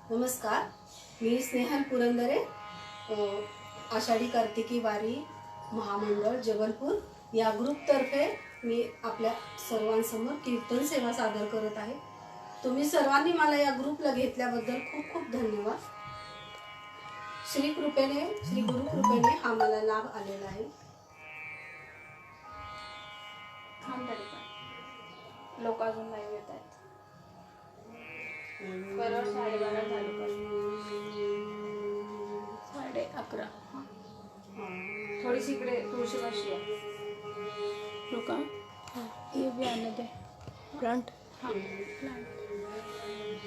नमस्कार, मी स्नेहल पुरंदरे, आषाढी कार्तिकी वारी महामंडळ जबलपूर या ग्रुपतर्फे मी आपल्या सर्वांसमोर कीर्तन सेवा सादर करत आहे. तुम्ही सर्वांनी मला या ग्रुपला घेतल्याबद्दल खूप खूप धन्यवाद. श्री गुरु कृपेने हा मला लाभ आलेला आहे. लोक अजून नाही येत आहेत. बरोबर 12:30 झाले पण 11:30. थोडीशी इकडे तुळशीपाशी आहे. रुका. ये भी आने दे. प्लांट. हाँ प्लांट.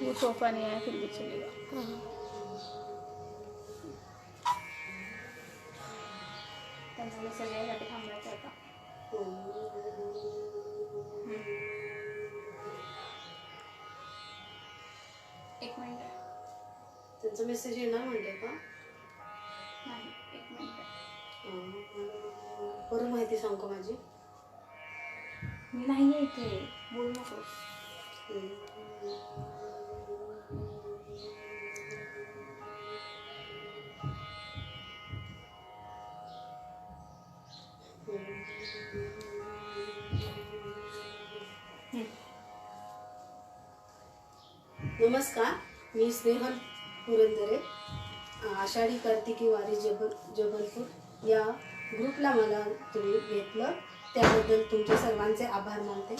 वो सोफा नहीं आया फिर भी चलेगा. त्यांना सगळ्यासाठी थांबायचं आता. एक मिनिट. त्यांचा मेसेज येणार म्हणते का? नाही, एक मिनिट. बरं, माहिती सांगू माझी. मी नाही आहे इथे, बोलू नकोस. नमस्कार, मी स्नेहल पुरंदरे, आषाढी कार्तिकी वारी जबलपूर या ग्रुपला मला तुम्ही घेतलं त्याबद्दल तुमचे सर्वांचे आभार मानते.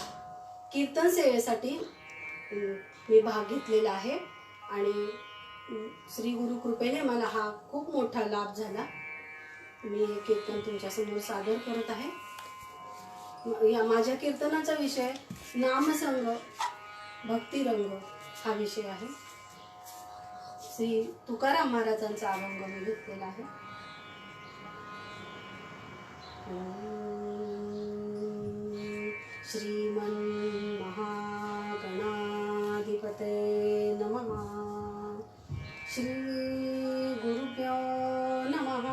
कीर्तन सेवेसाठी मी भाग घेतलेला आहे आणि श्री गुरु कृपेने मला हा खूप मोठा लाभ झाला. मी हे कीर्तन तुमच्यासमोर सादर करत आहे. या माझ्या कीर्तनाचा विषय नामसंग भक्तिरंग हा विषय आहे. श्री तुकाराम महाराजांचा अभंग मी घेतलेला आहे. श्रीमन महागणाधिपते नमः. श्री गुरुभ्यो नमः.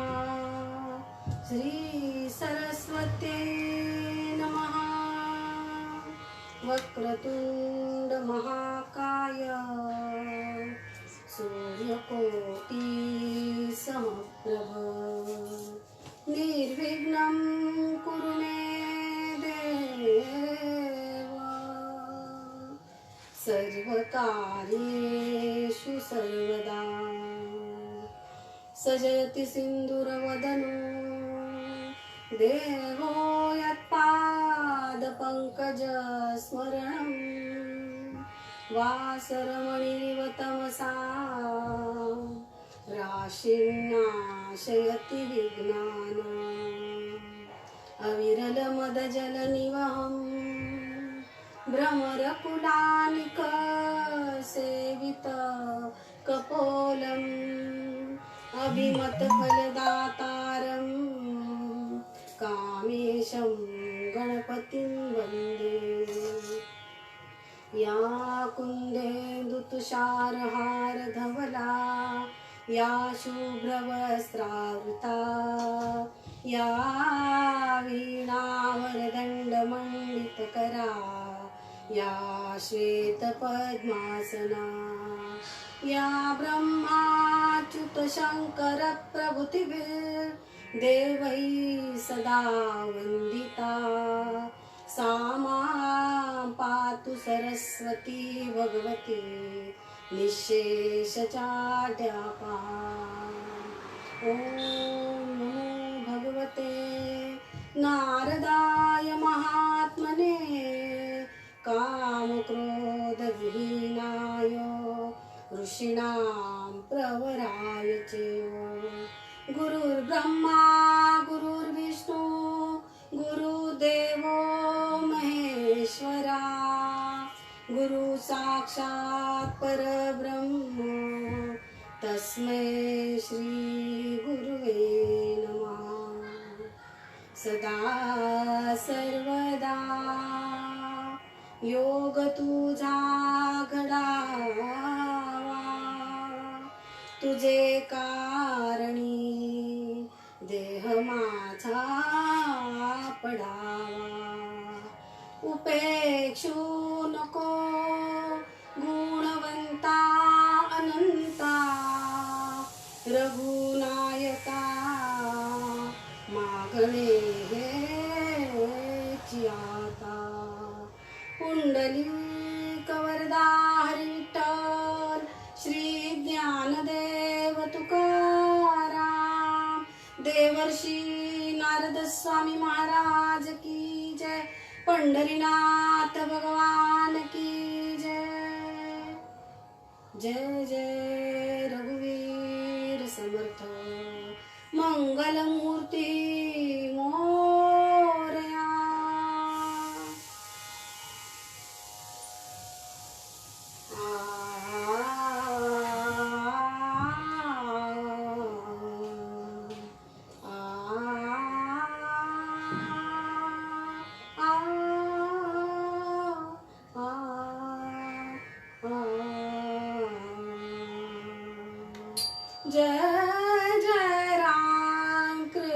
श्री सरस्वते नमः. वक्रतुंड महाकाय सूर्यकोटि समप्रभ निर्विघ्नं कुरु मे देव. सर्वकार्येषु सर्वदा सजयति सिन्दूरवदनो देवो यत्पादपङ्कजस्मरणं वासरमणिरिव तमसा राशिर्नाशयति विघ्नान्. अविरलमदजलनिवहं भ्रमरकुलानिकसेवित कपोलम् अभिमतफलदातारं कामेशं गणपतिं वन्दे. या कुन्देन्दुतुषारहारधवला या शुभ्रवस्त्रावृता या वीणावरदण्डमण्डितकरा या श्वेतपद्मासना या ब्रह्माच्युतशङ्करप्रभृतिभिर्देवैः सदा वन्दिता. सा मां पातु सरस्वती भगवती निःशेषचाढ्यापा. ॐ नमो भगवते नारदाय महात्मने कामक्रोधविहीनाय ऋषीणां प्रवराय च. गुरुर्ब्रह्मा गुरुर्विष्णु गुरुदेवो महेश्वरा. गुरु साक्षात् परब्रह्म तस्मै श्री गुरुवे नमः. सदा सर्वदा योग तुझा घडावा तुझे कारणी देह माझा पडावा. उपेक्षू नको गुणवंता अनंता गणेची आता पुंडलिक वरदा हरी विठ्ठल श्री ज्ञानदेव तुकाराम देवर्षी नारद स्वामी महाराज की जय पंढरीनाथ भगवान की जय जय जय रघुवीर समर्थ मंगलमूर्ती मोरया जय जय राम कृष्ण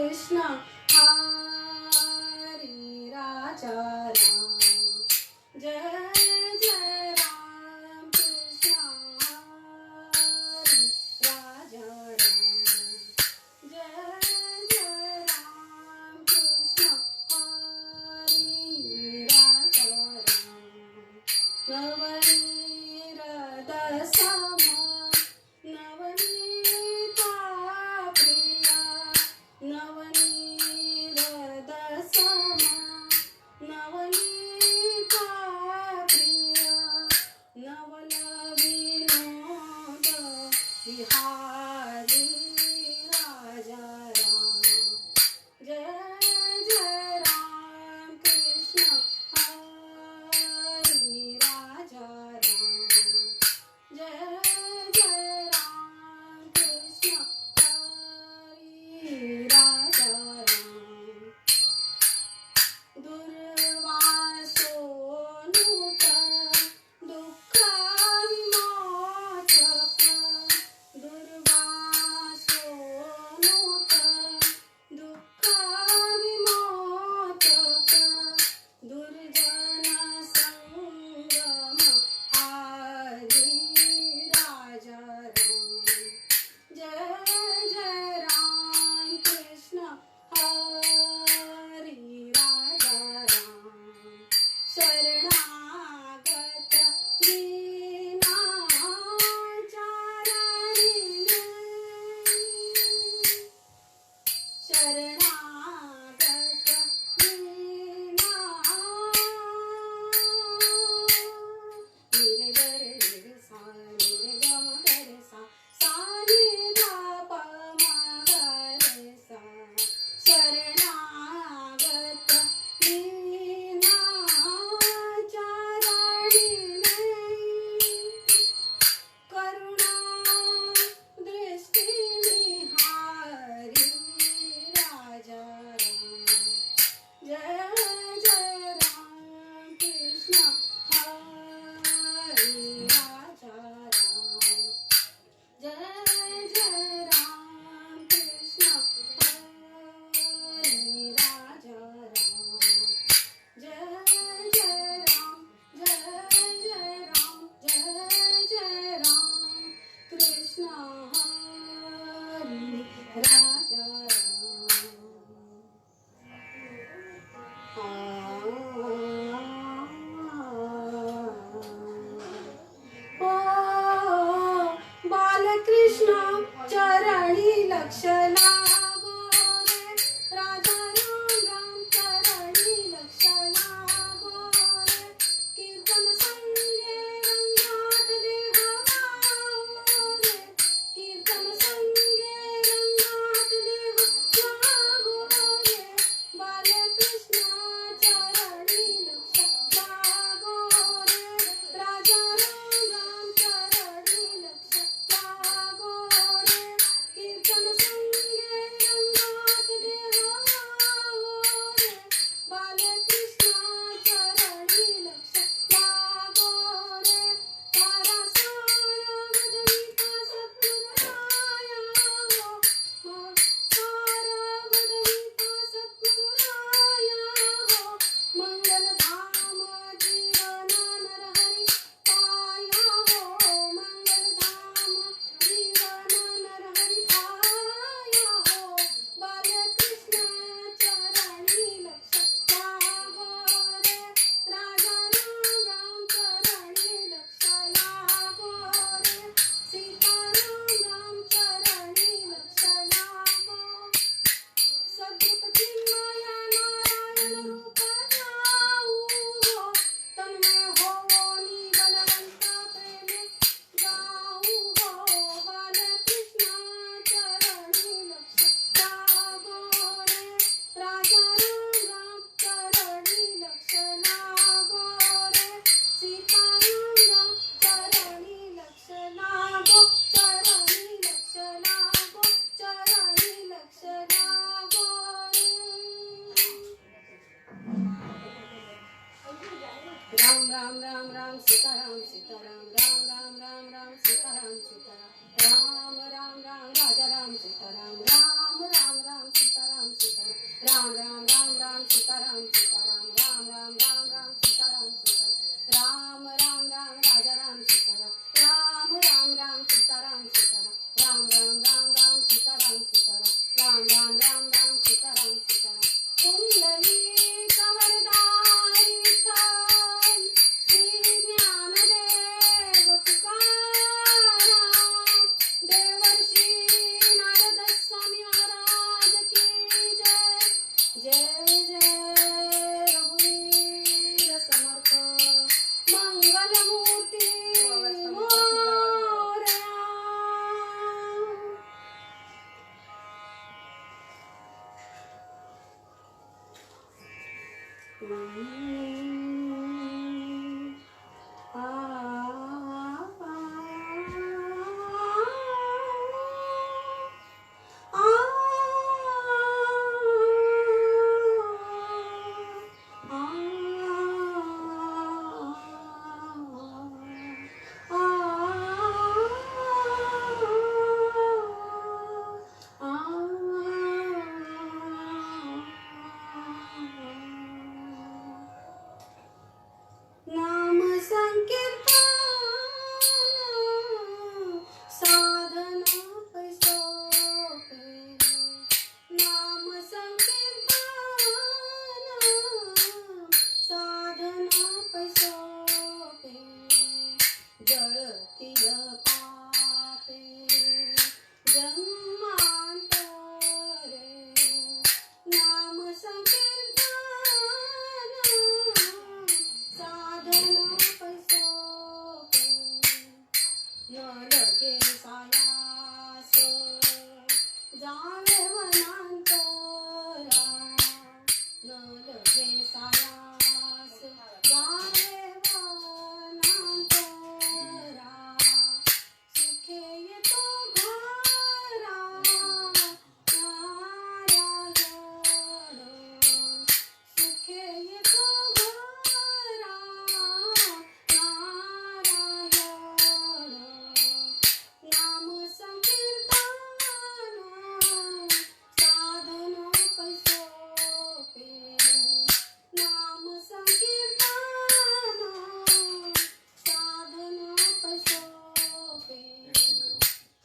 नाम संकीर्तन साधन पैसोपे नाम संकीर्तन साधन पैसोपे जळतीय पापे जन्मांतरे नाम संकीर्तन साधन पैसोपे न लगे सायास जावे वनांतरा न लगे सायास जावे वनांतरा सुखे येतो घरा नारायण सुखे येतो घरा नारायण नाम संकीर्तन साधन पैसोपे नाम संकीर्तन साधन पैसोपे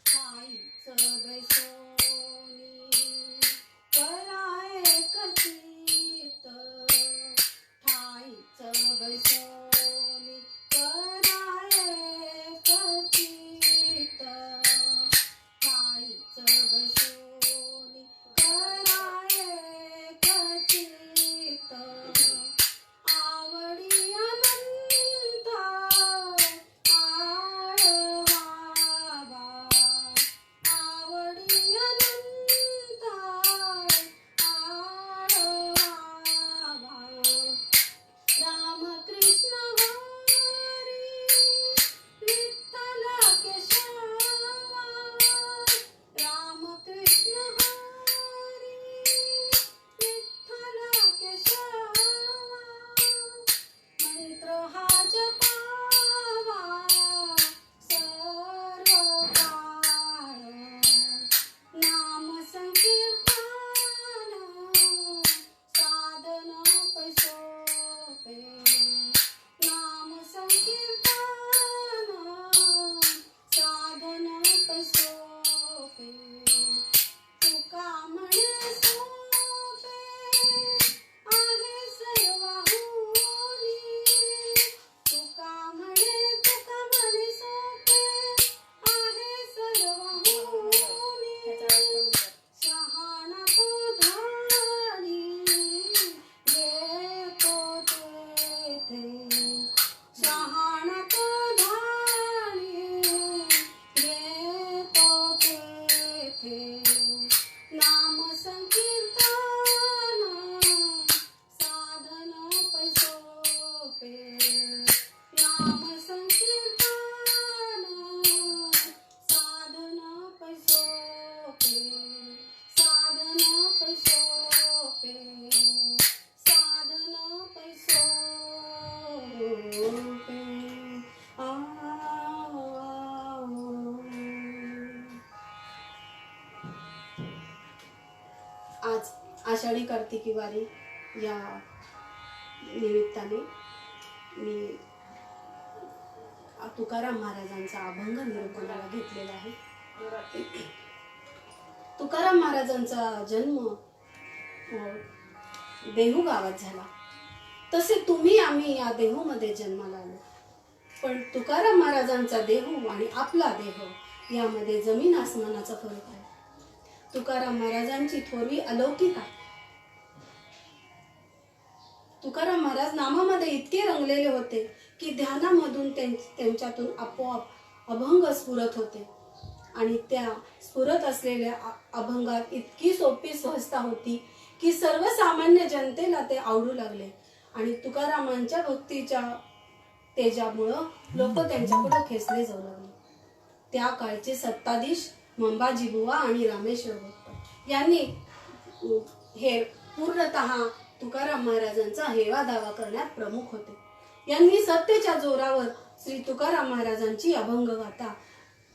ठाईच बैसोनी कराय कचित ठाईच बैसोनी कराय कचित ठाईच बैसोनी कराय कचित आवडी अनंत आळवावा आवडी अनंत आळवावा राम कृष्ण हरी विठ्ठल केशवा राम कृष्ण हरी विठ्ठल केशवा मंत्र हा जपावा सर्व काळ नाम संकीर्तन साधन पैसोपे नाम संकीर्तन साधन पैसोपे तुका म्हणे सोपे आहे सर्वाहुनी तुका म्हणे सोपे आहे सर्वाहुनी शहाणा तो धाडी येतो तेथे शहाणा तो धाडी येतो तेथे नाम संकीर्तन साधन पैसोपे नाम संकीर्तन साधन पैसोपे साधन पैसोपे साधन पैसोपे आज आषाढी कार्तिकी वारी या निमित्ताने मी तुकाराम महाराजांचा अभंग निरूपणाला घेतलेला आहे. तुकाराम महाराजांचा जन्म देहू गावात झाला. तसे तुम्ही आम्ही या देहूमध्ये जन्माला आलो. पण तुकाराम महाराजांचा देहू आणि आपला देह यामध्ये जमीन आसमानाचा फरक आहे. तुकाराम महाराजांची थोरवी अलौकिक आहे. तुकाराम महाराज नामामध्ये इतके रंगलेले होते की ध्यानामधून त्यांच्यातून आपोआप अभंग स्फुरत होते आणि त्या स्फुरत असलेल्या अभंगात इतकी सोपी सहजता होती की सर्वसामान्य जनतेला ते आवडू लागले आणि तुकारामांच्या भक्तीच्या तेजामुळं लोक त्यांच्याकडे खेचले जाऊ लागले. त्या काळचे सत्ताधीश मंबाजी बुवा आणि रामेश्वर भट्ट यांनी हे पूर्णतः तुकाराम महाराजांचा हेवा दावा करण्यात प्रमुख होते. यांनी सत्तेच्या जोरावर श्री तुकाराम महाराजांची अभंग गाथा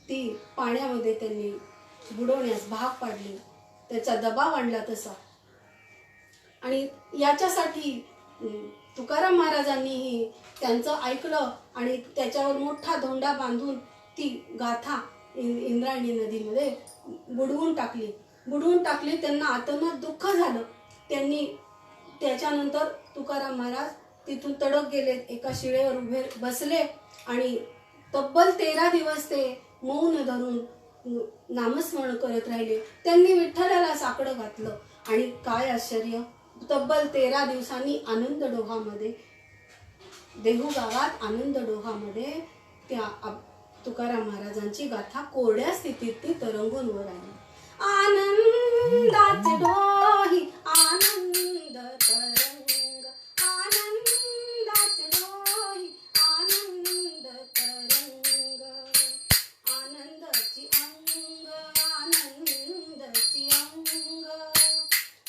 ती पाण्यामध्ये त्यांनी बुडवण्यास भाग पाडली. त्याचा दबाव आणला तसा. आणि याच्यासाठी तुकाराम महाराजांनीही त्यांचं ऐकलं आणि त्याच्यावर मोठा धोंडा बांधून ती गाथा इंद्रायणी नदीमध्ये बुडवून टाकली. त्यांना आतोनात दुःख झालं. त्यांनी त्याच्यानंतर तुकाराम महाराज तिथून तडक गेले, एका शिळेवर उभे बसले आणि तब्बल 13 दिवस ते मौन धरून नामस्मरण करत राहिले. त्यांनी विठ्ठलाला साकडं घातलं आणि काय आश्चर्य, तब्बल 13 दिवसांनी आनंद डोहामध्ये, देहू गावात आनंद डोहामध्ये त्या तुकाराम महाराजांची गाथा कोरड्या स्थितीत ती तरंगून वर आली. आनंदाचे डोही आनंद तरंग, आनंदाचे डोही आनंद तरंग, आनंदाची अंग, आनंदाची अंग,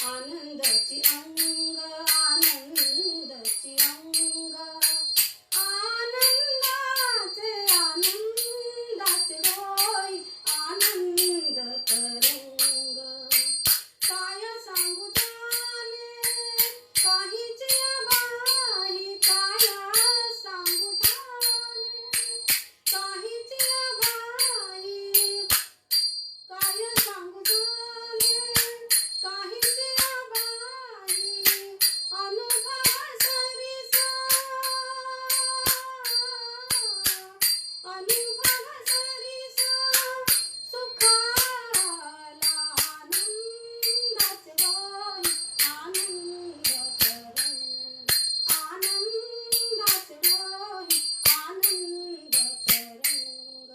आनंदाची अंग, आनंदाची अंग, आनंदाचे डोई आनंद तरंग. काय सांगू त्याने काहीच बाई, काय सांगू त्याने काहीच बाई, काय सांगू त्याने काहीच बाई, अनुभव सरीसा, अनुभव सरीसा सुखाला, आनंदाचे डोई आनंद तरंग, आनंदाचे डोई आनंद तरंग,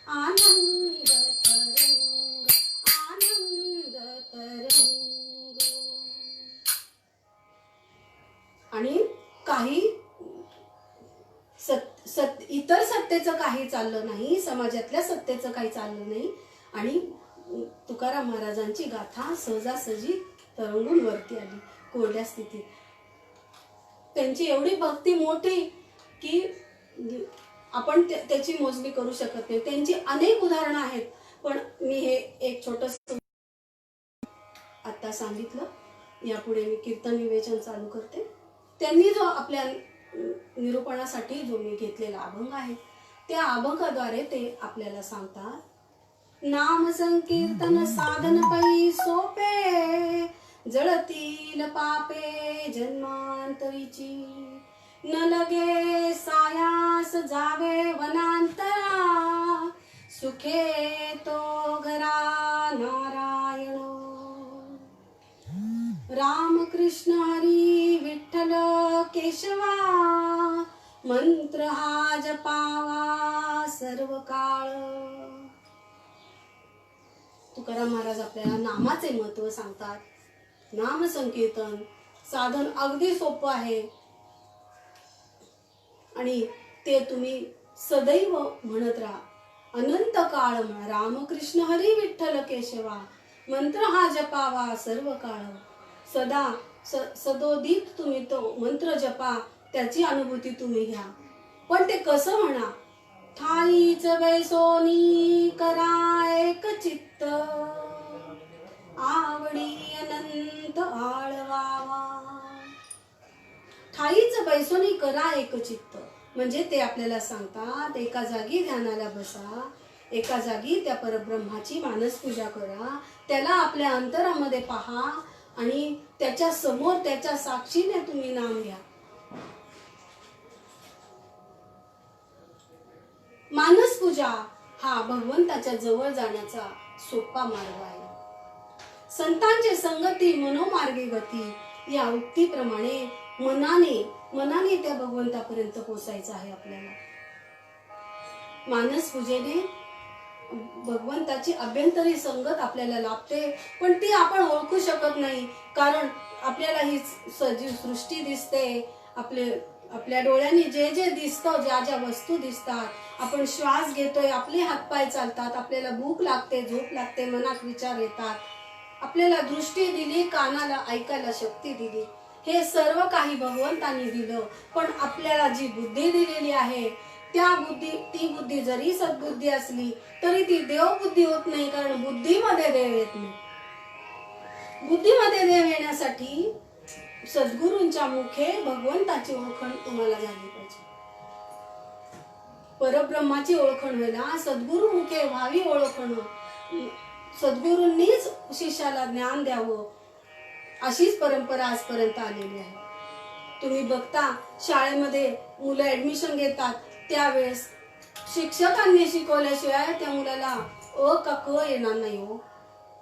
आनंद तरंग, आनंद तरंग. आणि काही इतर सत्तेचं काही चाललं नाही, समाजातल्या सत्तेचं काही चाललं नाही. आणि तुकाराम महाराजांची गाथा सहजासहजी तरंगून वरती आली कोरड्या स्थितीत. त्यांची एवढी भक्ती मोठी की आपण त्याची मोजणी करू शकत नाही. त्यांची अनेक उदाहरणं आहेत, पण मी हे एक छोटंसं आता सांगितलं. यापुढे मी कीर्तन विवेचन चालू करते. त्यांनी जो आपल्या निरूपणासाठी जो मी घेतलेला अभंग आहे, त्या अभंगाद्वारे ते आपल्याला सांगतात. नाम संकीर्तन साधन पै सोपे, जळतील पापे जन्मांतरीची, न लगे सायास जावे वनांतरा, सुखे तो घरा नारायण. राम कृष्ण हरी विठ्ठल केशवा, मंत्र हा जपावा सर्व काळ. तुकाराम महाराज आपल्याला नामाचे महत्व सांगतात. नाम संकीर्तन साधन अगदी सोपं आहे आणि ते तुम्ही सदैव म्हणत राहा, अनंत काळ म्हणा. रामकृष्ण हरी विठ्ठल केशवा, मंत्र हा जपावा सर्व काळ. सदा सदोदित तुम्ही तो मंत्र जपा, त्याची अनुभूती तुम्ही घ्या. पण ते कसं म्हणा, ठाईच बैसोनी करा एक चित्त, आवडी अनंत आळवावा. ठाईच बैसोनी करा एक चित्त म्हणजे ते आपल्याला सांगतात, एका जागी ध्यानाला बसा, एका जागी त्या परब्रह्माची मानसपूजा करा, त्याला आपल्या अंतरामध्ये पहा आणि त्याच्या समोर त्याच्या साक्षीने तुम्ही नाम घ्या. मानसपूजा हा भगवंताच्या जवळ जाण्याचा सोपा मार्ग आहे. संतांची संगती मनोमार्गे गती या उक्तीप्रमाणे मनाने त्या भगवंतापर्यंत पोहोचायचं आहे आपल्याला. मानसपूजेने भगवंताची अभ्यंतरी संगत आपल्याला लाभते, पण ती आपण ओळखू शकत नाही. कारण आपल्याला ही सजीव सृष्टी दिसते, आपल्या डोळ्यांनी जे जे दिसतं, ज्या ज्या वस्तू दिसतात, आपण श्वास घेतोय, आपले हातपाय चालतात, आपल्याला भूक लागते, झोप लागते, मनात विचार येतात, आपल्याला दृष्टी दिली, कानाला ऐकायला शक्ती दिली, हे सर्व काही भगवंतांनी दिलं. पण आपल्याला जी बुद्धी दिलेली आहे, ती बुद्धी जरी सद्बुद्धी असली तरी ती देवबुद्धी होत नाही, कारण बुद्धीमध्ये देव येत नाही. बुद्धीमध्ये देव येण्यासाठी सद्गुरूंच्या मुखे भगवंताची ओळखण तुम्हाला झाली पाहिजे. परब्रह्माची ओळखण व्हायला सद्गुरु मुखे व्हावी ओळखण. सद्गुरूंनीच शिष्याला ज्ञान द्यावं, अशीच परंपरा आजपर्यंत आलेली आहे. तुम्ही बघता शाळेमध्ये मुलं ऍडमिशन घेतात, त्यावेळेस शिक्षकांनी शिकवल्याशिवाय त्या मुलाला अ का क येणार नाही हो,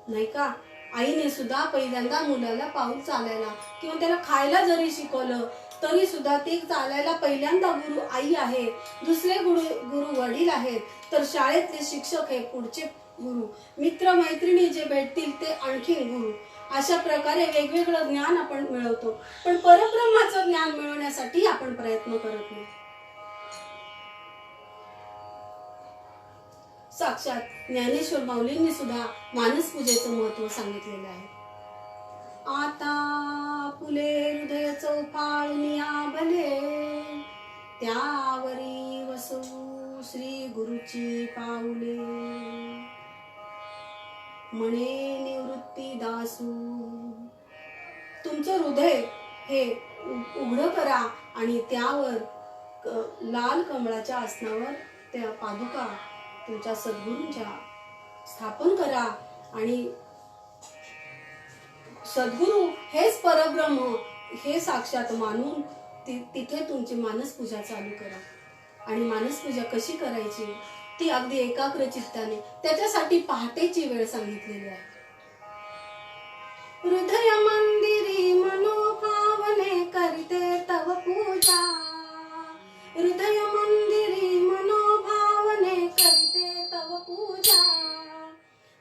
नाही का? आईने सुद्धा पहिल्यांदा मुलाला पाऊल चालायला किंवा त्याला खायला जरी शिकवलं तरी सुद्धा ते चालायला पहिल्यांदा गुरु आई आहे, दुसरे गुरु वडील आहेत, तर शाळेतले शिक्षक हे पुढचे गुरु, मित्र मैत्रिणी जे भेटतील ते आणखीन गुरु. अशा प्रकारे वेगवेगळं ज्ञान आपण मिळवतो, पण परब्रह्माचं ज्ञान मिळवण्यासाठी आपण प्रयत्न करत नाही. साक्षात ज्ञानेश्वर माऊलींनी सुद्धा मानस पूजेचं महत्व सांगितलेलं आहे. आता फुले हृदय चौफाळून आबले, त्यावरी वसू श्री गुरुची पाऊले, म्हणे निवृत्ती दासू. तुमचं हृदय हे उघडं करा आणि त्यावर लाल कमळाच्या आसनावर त्या पादुका तुमच्या सद्गुरूंच्या स्थापन करा आणि सद्गुरू हेच परब्रह्म हे साक्षात मानून तिथे तुमची मानसपूजा चालू करा. आणि मानसपूजा कशी करायची ती अगदी एकाग्र चित्ताने, त्याच्यासाठी पहाटेची वेळ सांगितलेली आहे. हृदय मंदिरी मनोभावने करते तव पूजा, हृदय मंदिरी मनोभावने करते तव पूजा,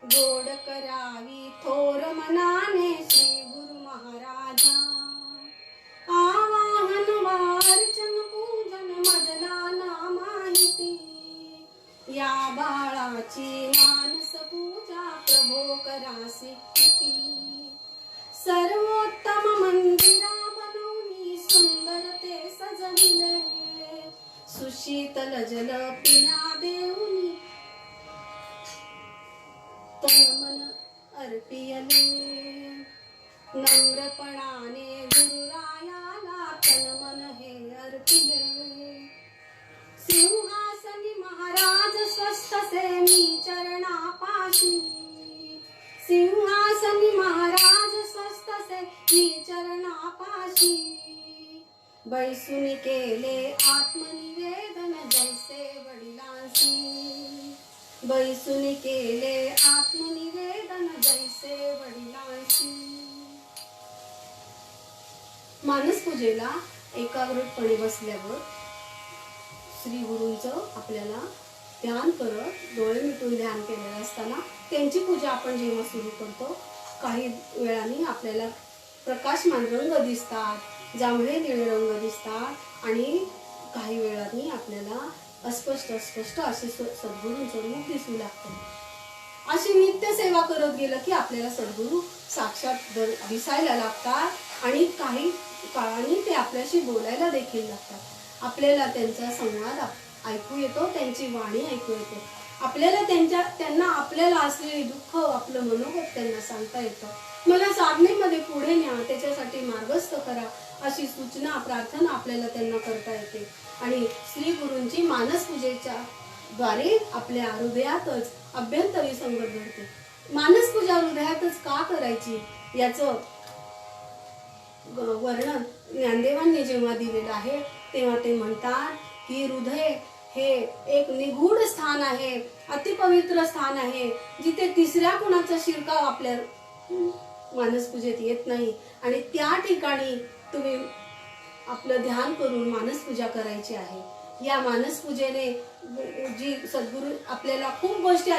गोड करावी थोर मनाने श्री गुरु महाराजा, आवाहन वार्चन पूजन मजला ना माहिती, या बाळाची मानस पूजा प्रभो करासी किती, सर्वोत्तम मंदिरा बनवली सुंदर ते सजविले, सुशीतल जल पिण्या देऊनी तन मन अर्पियले, नम्रपणाने गुरुरायाला तन मन हे अर्पिले, सिंहासनी महाराज स्वस्तसे मी चरणापाशी, सिंहासनी महाराज स्वस्तसे मी चरणापाशी, बैसुनी केले आत्मनिवेदन जैसे वडिलांसी, बैसुनी केले आत्मनिवेदन जैसे वडिलांसी. मानसपूजेला एकाग्रपणे बसल्यावर श्री गुरूंचं आपल्याला ध्यान करत, डोळे मिटून ध्यान केलेलं असताना त्यांची पूजा आपण जेव्हा सुरू करतो, काही वेळाने आपल्याला प्रकाशमान रंग दिसतात, जांभळे निळे रंग दिसतात आणि काही वेळाने आपल्याला अस्पष्ट असे सद्गुरूंचं रूप दिसू लागतं. अशी नित्य सेवा करत गेलं की आपल्याला सद्गुरू साक्षात दिसायला लागतात आणि काही काळाने ते आपल्याशी बोलायला देखील लागतात. आपल्याला त्यांचा संवाद ऐकू येतो, त्यांची वाणी ऐकू येते, आपल्याला त्यांना आपल्याला असलेले दुःख, आपलं मनोगत त्यांना सांगता येतं. मला साधनेमध्ये पुढे न्या, त्याच्यासाठी मार्गस्थ करा, अशी सूचना प्रार्थना आपल्याला त्यांना करता येते. आणि श्री गुरूंची मानसपूजेच्या द्वारे आपल्या हृदयातच अभ्यंतरी संगत घडते. मानसपूजा हृदयातच का करायची याचं वर्णन ज्ञानदेवांनी जेव्हा दिलेलं आहे तेव्हा ते म्हणतात की हृदय हे एक निगूढ स्थान आहे, अतिपवित्र स्थान आहे, जिथे तिसऱ्या कुणाचा शिरकाव आपल्या मानसपूजेत येत नाही. आणि त्या ठिकाणी तुम्ही आपलं ध्यान करून मानसपूजा करायची आहे. या मानस पूजेने जी सद्गुरू आपल्याला खूप गोष्टी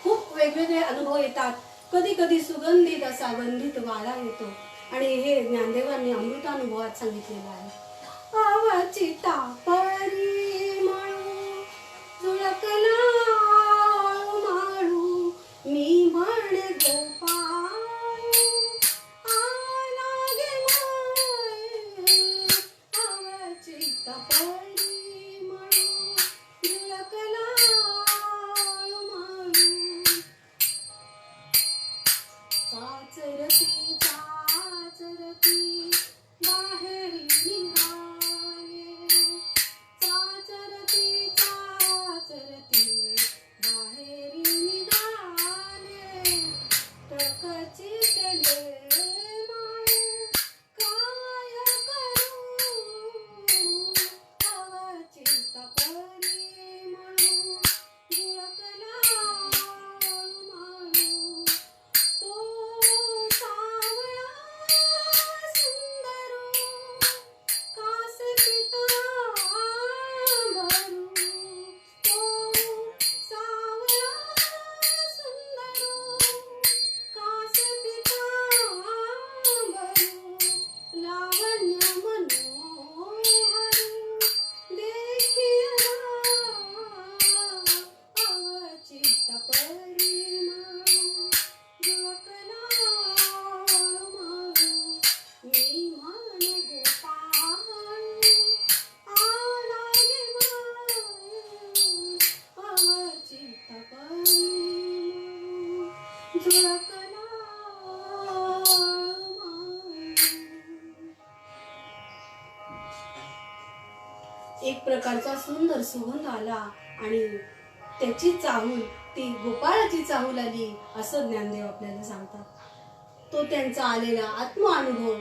खूप वेगवेगळे अनुभव येतात. कधी कधी सुगंधित असा गंधित वारा येतो आणि हे ज्ञानदेवांनी अमृतानुभवात सांगितलेलं आहे. आवचिता परिमळू झुळकला माळू मी म्हणे गोपाळू आला गे माये. आवचिता परिमळू झुळकला माळू चाचरती बाहेरी निघाले. चाचरती बाहेरी निघाले. टकची केले माळे काय करू. अवचिता परिमळू झुळकला माळू तो सावळा सुंदर कासे पितांबरू. तो सावळा सुंदर कासे पितांबरू. लावण्य मनोहर देखिला अवचिता परिमळू झुळकला माळू मी म्हणे गोपाळू आला गे माये. अवचिता परिमळू झुळकला माळू. एक प्रकारचा सुंदर सुगंध आला आणि त्याची चाहूल ती गोपाळाची चाहूल आली असं ज्ञानदेव आपल्याला सांगतात. तो त्यांचा आलेला आत्मानुभव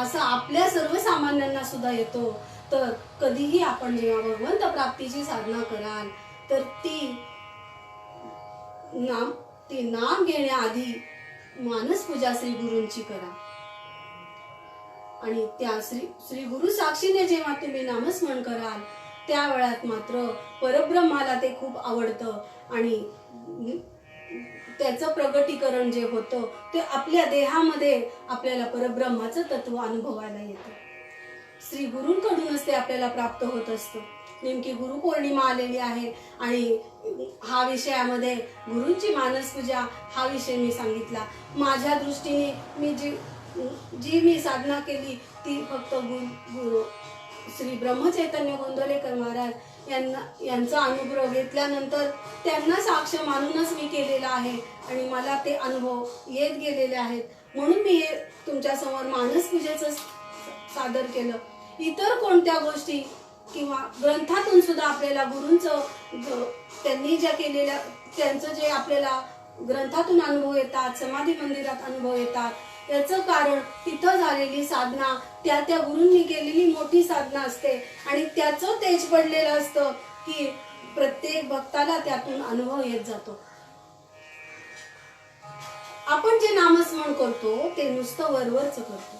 असा आपल्या सर्वसामान्यांना सुद्धा येतो. तर कधीही आपण जेव्हा भगवंत प्राप्तीची साधना कराल तर ती नाम घेण्याआधी मानस पूजा श्री गुरूंची करा आणि त्या श्री गुरु साक्षीने जेव्हा तुम्ही नामस्मरण कराल त्या वेळात मात्र परब्रह्माला ते खूप आवडतं आणि त्याचं प्रगटीकरण जे होतं ते आपल्या देहामध्ये आपल्याला परब्रह्माचं तत्व अनुभवायला येतं. श्री गुरूंकडूनच ते आपल्याला प्राप्त होत असतं. नेमकी गुरुपौर्णिमा आलेली आहे आणि हा विषयामध्ये गुरूंची मानस पूजा हा विषय मी सांगितला. माझ्या दृष्टीने मी जी मी साधना केली ती फक्त गुरु श्री ब्रह्मचैतन्य गोंदवलेकर महाराज यांचा अनुभव घेतल्यानंतर त्यांना साक्ष मानूनच मी केलेला आहे आणि मला ते अनुभव येत गेलेले आहेत. म्हणून मी हे तुमच्या समोर मानस पूजेचं सादर केलं. इतर कोणत्या गोष्टी किंवा ग्रंथातून सुद्धा आपल्याला गुरूंचं त्यांनी ज्या केलेल्या त्यांचं जे आपल्याला ग्रंथातून अनुभव येतात, समाधी मंदिरात अनुभव येतात, याचं कारण तिथं झालेली साधना त्या गुरूंनी केलेली मोठी साधना असते आणि त्याचं तेज पडलेलं असतं की प्रत्येक भक्ताला त्यातून अनुभव येत जातो. आपण जे नामस्मरण करतो ते नुसतं वरवरच करतो,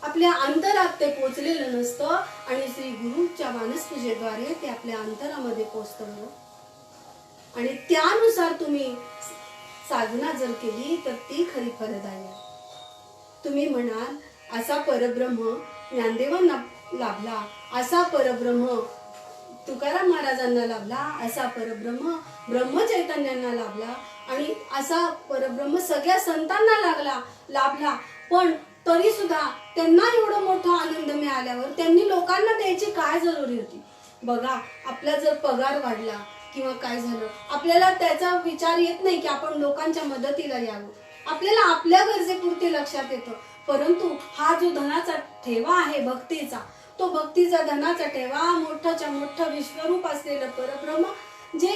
आपल्या अंतरात ते पोचलेलं नसतं आणि श्री गुरूच्या मानस पूजेद्वारे ते आपल्या अंतरामध्ये पोचतं आणि त्यानुसार तुम्ही साधना जर केली तर ती खरी फलदायी आहे. तुम्ही म्हणाल असा परब्रह्म ज्ञानदेवांना लाभला, असा परब्रह्म तुकाराम महाराजांना लाभला, असा परब्रह्म ब्रह्मचैतन्यांना लाभला आणि असा परब्रह्म सगळ्या संतांना लाभला. पण तरी सुद्धा त्यांना एवढं मोठा आनंद मिळाल्यावर त्यांनी लोकांना द्यायची काय जरुरी होती. बघा, आपला जर पगार वाढला किंवा काय झालं आपल्याला त्याचा विचार येत नाही की आपण लोकांच्या मदतीला यावं. आपल्याला आपल्या गरजेपुरते लक्षात येतं. परंतु हा जो धनाचा ठेवा आहे भक्तीचा, तो भक्तीचा धनाचा ठेवा मोठ्याच्या मोठं विश्वरूप असलेलं परब्रह्म जे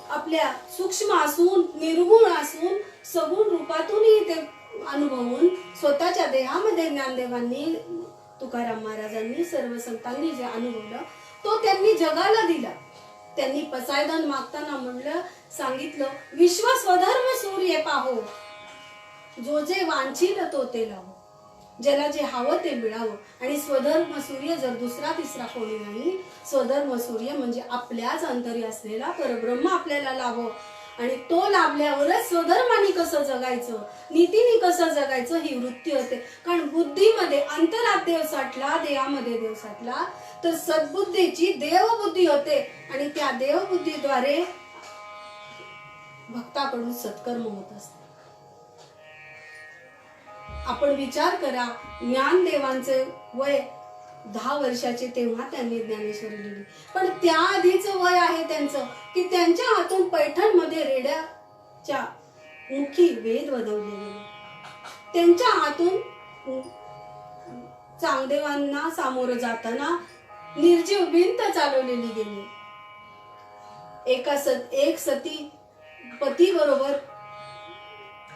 आपल्या सूक्ष्म असून निर्गुण असून सगुण रूपातूनही ते अनुभवून स्वतःच्या देहामध्ये ज्ञानदेवांनी तुकाराम महाराजांनी सर्व संतांनी जे अनुभवलं तो त्यांनी जगाला दिला. त्यांनी पसायदान मागताना सांगितलं विश्व स्वधर्म सूर्य पाहो, जो जे वांछील तो ते लावो. ज्याला जे हवं ते मिळावं. आणि स्वधर्म सूर्य जर दुसरा तिसरा कोणी नाही, स्वधर्म सूर्य म्हणजे आपल्याच अंतरी असलेला परब्रह्म आपल्याला लाभो. आणि तो लाभल्यावरच स्वधर्माने कसं जगायचं, नीतीने कसं जगायचं ही वृत्ती होते. कारण बुद्धीमध्ये अंतरात देव साठला, देहामध्ये देव साठला, तर सद्बुद्धीची देवबुद्धी होते. आणि त्या देवबुद्धीद्वारे भक्ताकडून सत्कर्म होत असते. आपण विचार करा, ज्ञानदेवांचे वय 10 वर्षाचे तेव्हा त्यांनी ज्ञानेश्वरी लिहिली. पण त्या आधीचं वय आहे त्यांचं की त्यांच्या हातून पैठणमध्ये रेड्याच्या मुखी वेद वदवले गेले. त्यांच्या हातून चांगदेवांना सामोरं जाताना निर्जीव भिंत चालवलेली गेली. एक सती पती बरोबर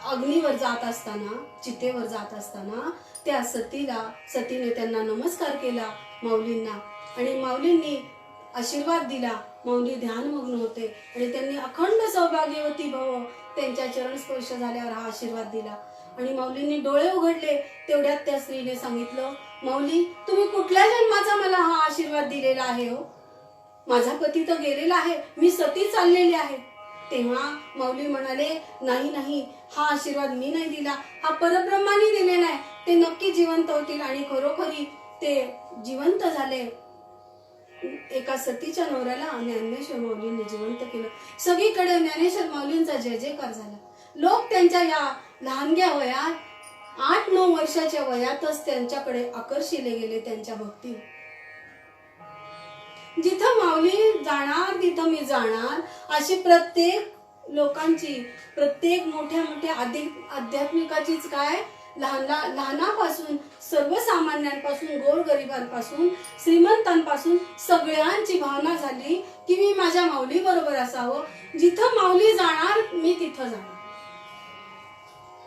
अग्नीवर जात असताना, चितेवर जात असताना त्या सतीने त्यांना नमस्कार केला माऊलींना. आणि माऊलींनी आशीर्वाद दिला. माऊली ध्यानमग्न होते आणि त्यांनी अखंड सौभाग्यवती भव, त्यांच्या चरण स्पर्श झाल्यावर हा आशीर्वाद दिला. आणि माऊलींनी डोळे उघडले तेवढ्यात त्या स्त्रीने सांगितलं, माऊली तुम्ही कुठल्या जन्माचा मला हा आशीर्वाद दिलेला आहे हो? माझा पती तर गेलेला आहे, मी सती चाललेली आहे. तेव्हा माऊली म्हणाले, नाही नाही, हा आशीर्वाद मी नाही दिला, हा परब्रह्माने दिलेला आहे. ते नक्की जिवंत होतील. आणि खरोखरी ते जिवंत झाले. एका सतीच्या नवऱ्याला ज्ञानेश्वर माऊलींनी जिवंत केलं. सगळीकडे ज्ञानेश्वर माऊलींचा जय जयकार झाला. लोक त्यांच्या या लहानग्या वयात 8-9 वर्षाच्या वयातच त्यांच्याकडे आकर्षिले गेले त्यांच्या भक्ती. जिथं माऊली जाणार तिथं मी जाणार, अशी प्रत्येक लोकांची, प्रत्येक मोठ्या मोठ्या आध्यात्मिकाचीच काय, लहानापासून सर्वसामान्यांपासून गोरगरिबांपासून श्रीमंतांपासून सगळ्यांची भावना झाली की मी माझ्या माऊली बरोबर असावं. जिथं माऊली जाणार मी तिथं जाणार.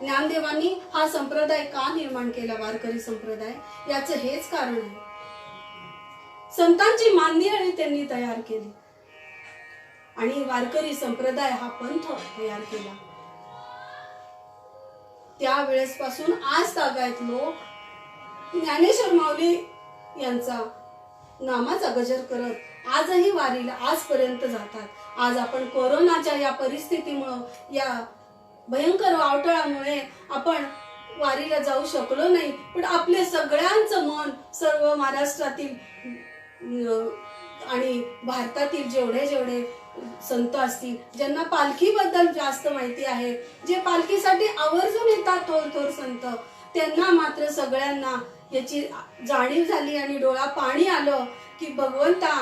ज्ञानदेवांनी हा संप्रदाय का निर्माण केला, वारकरी संप्रदाय, याचं हेच कारण आहे. संतांची मांदियाळी त्यांनी तयार केली आणि वारकरी संप्रदाय हा पंथ तयार केला. त्यावेळेस पासून आज तागायत लोक ज्ञानेश्वर माऊली यांचा नामाचा गजर करत आजही वारीला आजपर्यंत जातात. आज आपण कोरोनाच्या या परिस्थितीमुळं, या भयंकर वावटळामुळे आपण वारीला जाऊ शकलो नाही. पण आपले सगळ्यांचं मन, सर्व महाराष्ट्रातील आणि भारतातील जेवढे संत असतील, ज्यांना पालखीबद्दल जास्त माहिती आहे, जे पालखीसाठी आवर्जून येतात थोर संत, त्यांना मात्र सगळ्यांना याची जाणीव झाली आणि डोळा पाणी आलं की भगवंता,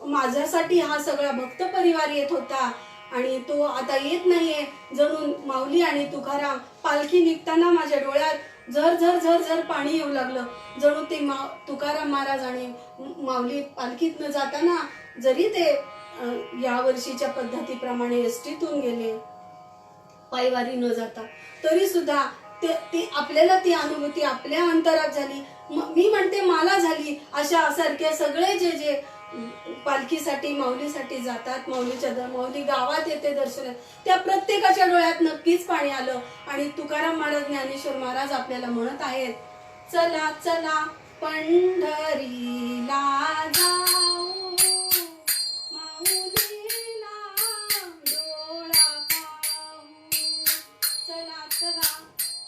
माझ्यासाठी हा सगळा भक्त परिवार येत होता आणि तो आता येत नाहीये. जणू माऊली आणि तुकाराम पालखी निघताना माझ्या डोळ्यात झर झर झर झर पाणी येऊ लागलं. जणू ते तुकाराम महाराज आणि माऊली पालखीत न जाताना, जरी ते या वर्षीच्या पद्धतीप्रमाणे एसटीतून गेले, पायवारी न जाता, तरी सुद्धा ते आपल्याला ती अनुभूती आपल्या अंतरात झाली. मी म्हणते मला झाली. अशा सारखे सगळे जे पालखीसाठी, माऊलीसाठी जातात, माऊली गावात येते दर्शनात, त्या प्रत्येकाच्या डोळ्यात नक्कीच पाणी आलं. आणि तुकाराम महाराज, ज्ञानेश्वर महाराज आपल्याला म्हणत आहेत, चला चला पंढरीला जाऊ, माऊलीला डोळा पाहू, चला चला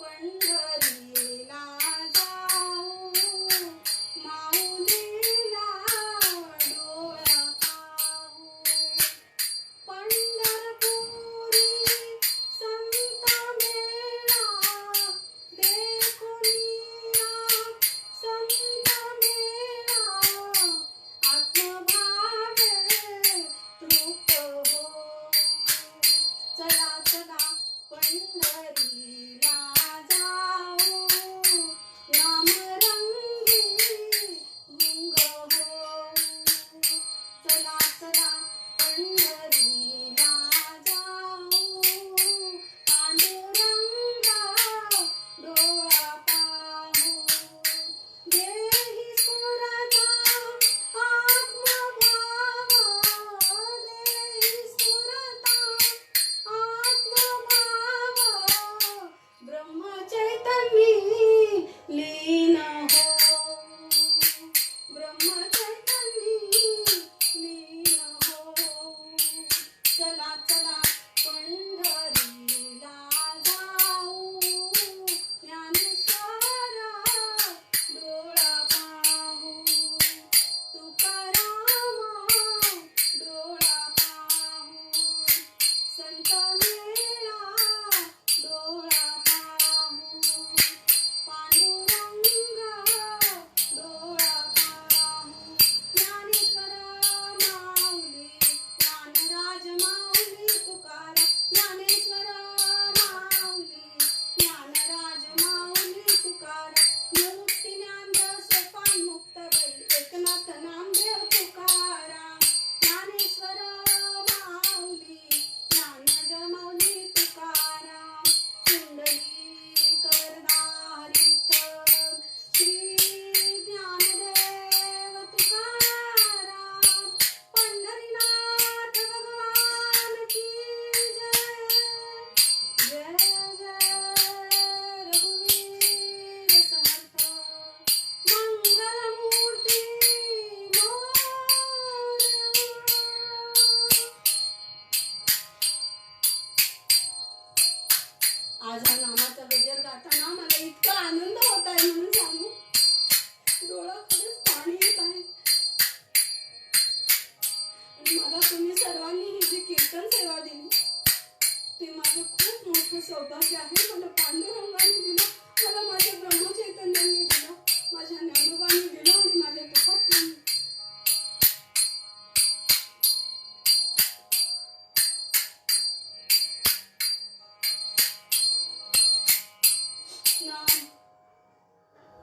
पंढरीला जाऊ, माऊलीला डोळा पाहू, पंढरपुरी संत मेळा देखुनिया, संत मेळा आत्मा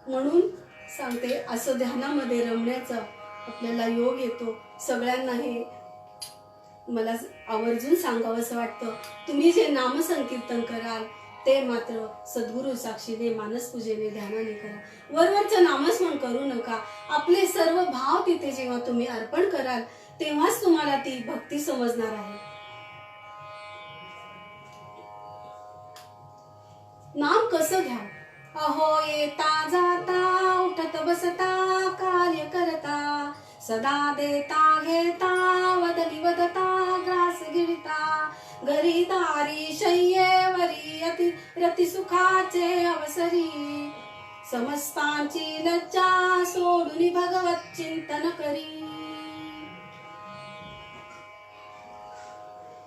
म्हणून सांगते, असं ध्यानामध्ये रमण्याचा आपल्याला योग येतो. सगळ्यांना हे मला आवर्जून सांगावंसं वाटतं. तुम्ही जे नामसंकीर्तन कराल ते मात्र सद्गुरु साक्षीने मानसपूजेने ध्यानाने करा. वरवरचं नामस्मरण करू नका. आपले सर्व भाव तिथे जेव्हा तुम्ही अर्पण कराल तेव्हाच तुम्हाला ती भक्ती समजणार आहे. नाम कसं घ्या? अहो येता जाता उठत बसता कार्य करता सदा देता घेता वदली वदता ग्रास गिळता घरी दारी शय्येवरी अति रती सुखाचे अवसरी समस्तांची लज्जा सोडून भगवत चिंतन करी.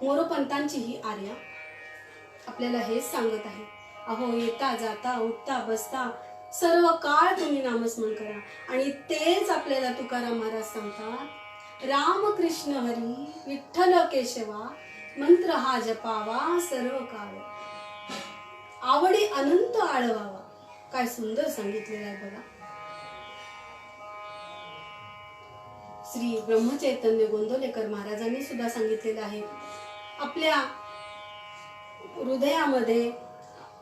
मोरोपंतांची ही आर्या आपल्याला हेच सांगत आहे. अहो येता जाता उठता बसता सर्व काळ तुम्ही नामस्मरण करा. आणि तेच आपल्याला तुकाराम महाराज सांगतात, राम कृष्ण हरी विठ्ठल केशवा मंत्र हा जपावा सर्व काळ आवडी अनंत आळवावा. काय सुंदर सांगितलेलं आहे बघा. श्री ब्रह्मचैतन्य गोंदवलेकर महाराजांनी सुद्धा सांगितलेलं आहे. आपल्या हृदयामध्ये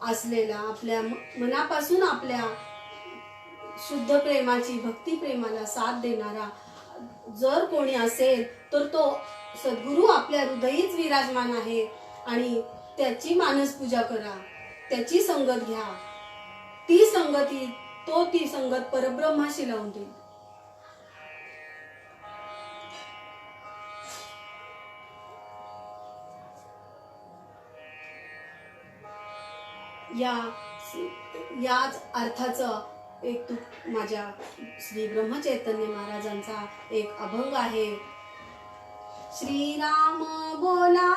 असलेला, आपल्या मनापासून आपल्या शुद्ध प्रेमाची, भक्ती प्रेमाला साथ देणारा जर कोणी असेल तर तो सद्गुरु आपल्या हृदयीच विराजमान आहे. आणि त्याची मानस पूजा करा, त्याची संगत घ्या. ती संगत परब्रह्माशी लावून देईल. याच अर्थाचं एक माझ्या श्री ब्रह्मचैतन्य महाराजांचा एक अभंग आहे. श्रीराम बोला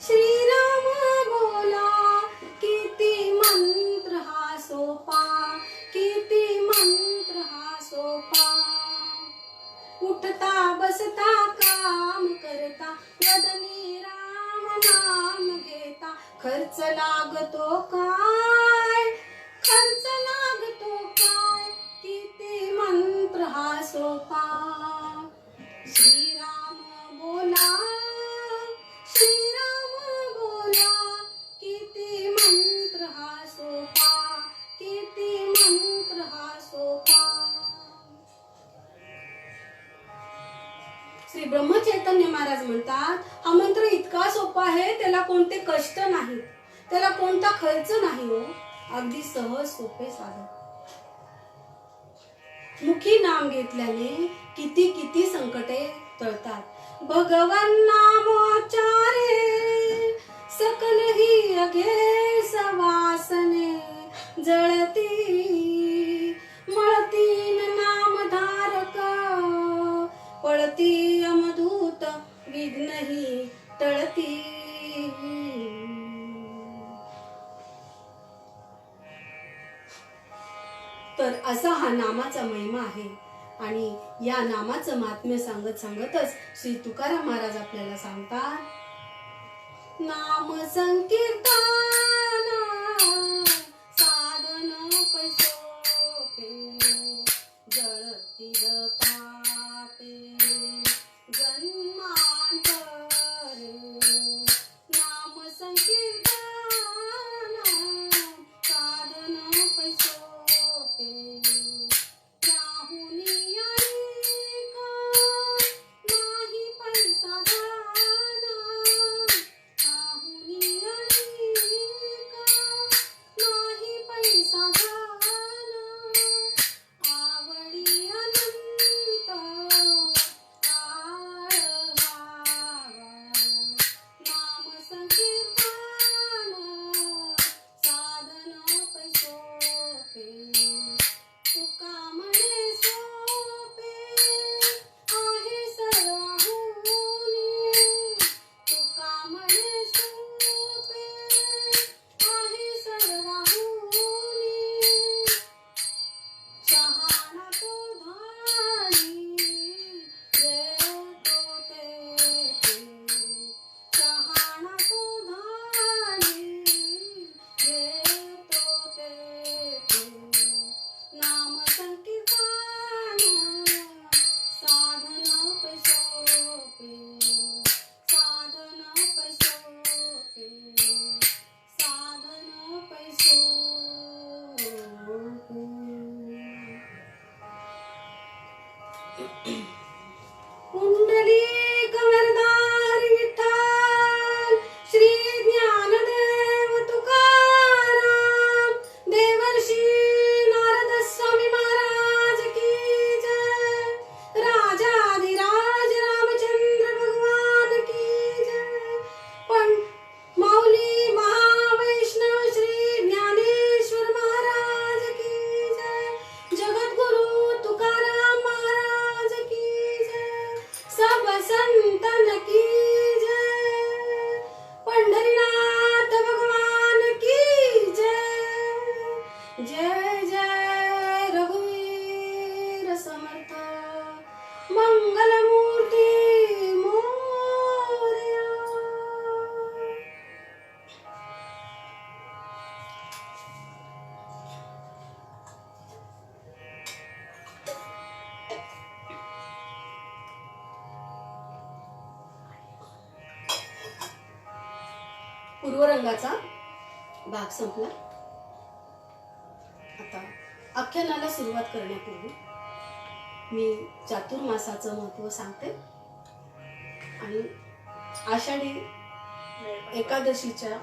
श्रीराम बोला किती मंत्र हा सोपा किती मंत्र हा सोपा उठता बसता काम करता वदनी राम नाम घेता खर्च लागतो काय खर्च लागतो काय किती मंत्र हा सोपा श्रीराम बोला किती मंत्र हा सोपा किती मंत्र हा सोपा. श्री ब्रह्मचैतन्य महाराज म्हणतात, हा मंत्र इतका सोपा आहे, त्याला कोणते कष्ट नाहीत, त्याला कोणता खर्च नाही हो, अगदी सहज सोपे साधे. मुखी नाम घेतल्याने किती किती संकटे टळतात. भगवान नामोच्चारे सकल ही अघे सवासने जळती मळतीन नामधारक पळती अमधूत विघ्नही टळती. तर असा हा नामाचा महिमा आहे. आणि या नामाचं महात्म्य सांगत सांगतच श्री तुकाराम महाराज आपल्याला सांगतात, नाम संकीर्तन साधन पैसोपे जळतील पापे जन्मांतरे नाम संकीर्तन साधन पैसोपे जय जय रघुवीर समर्थ मंगलमूर्ती मोरया. पूर्वरंगाचा भाग संपला. आता आख्यानाला सुरुवात करण्यापूर्वी मी चातुर्मासाचं महत्त्व सांगते आणि आषाढी एकादशीच्या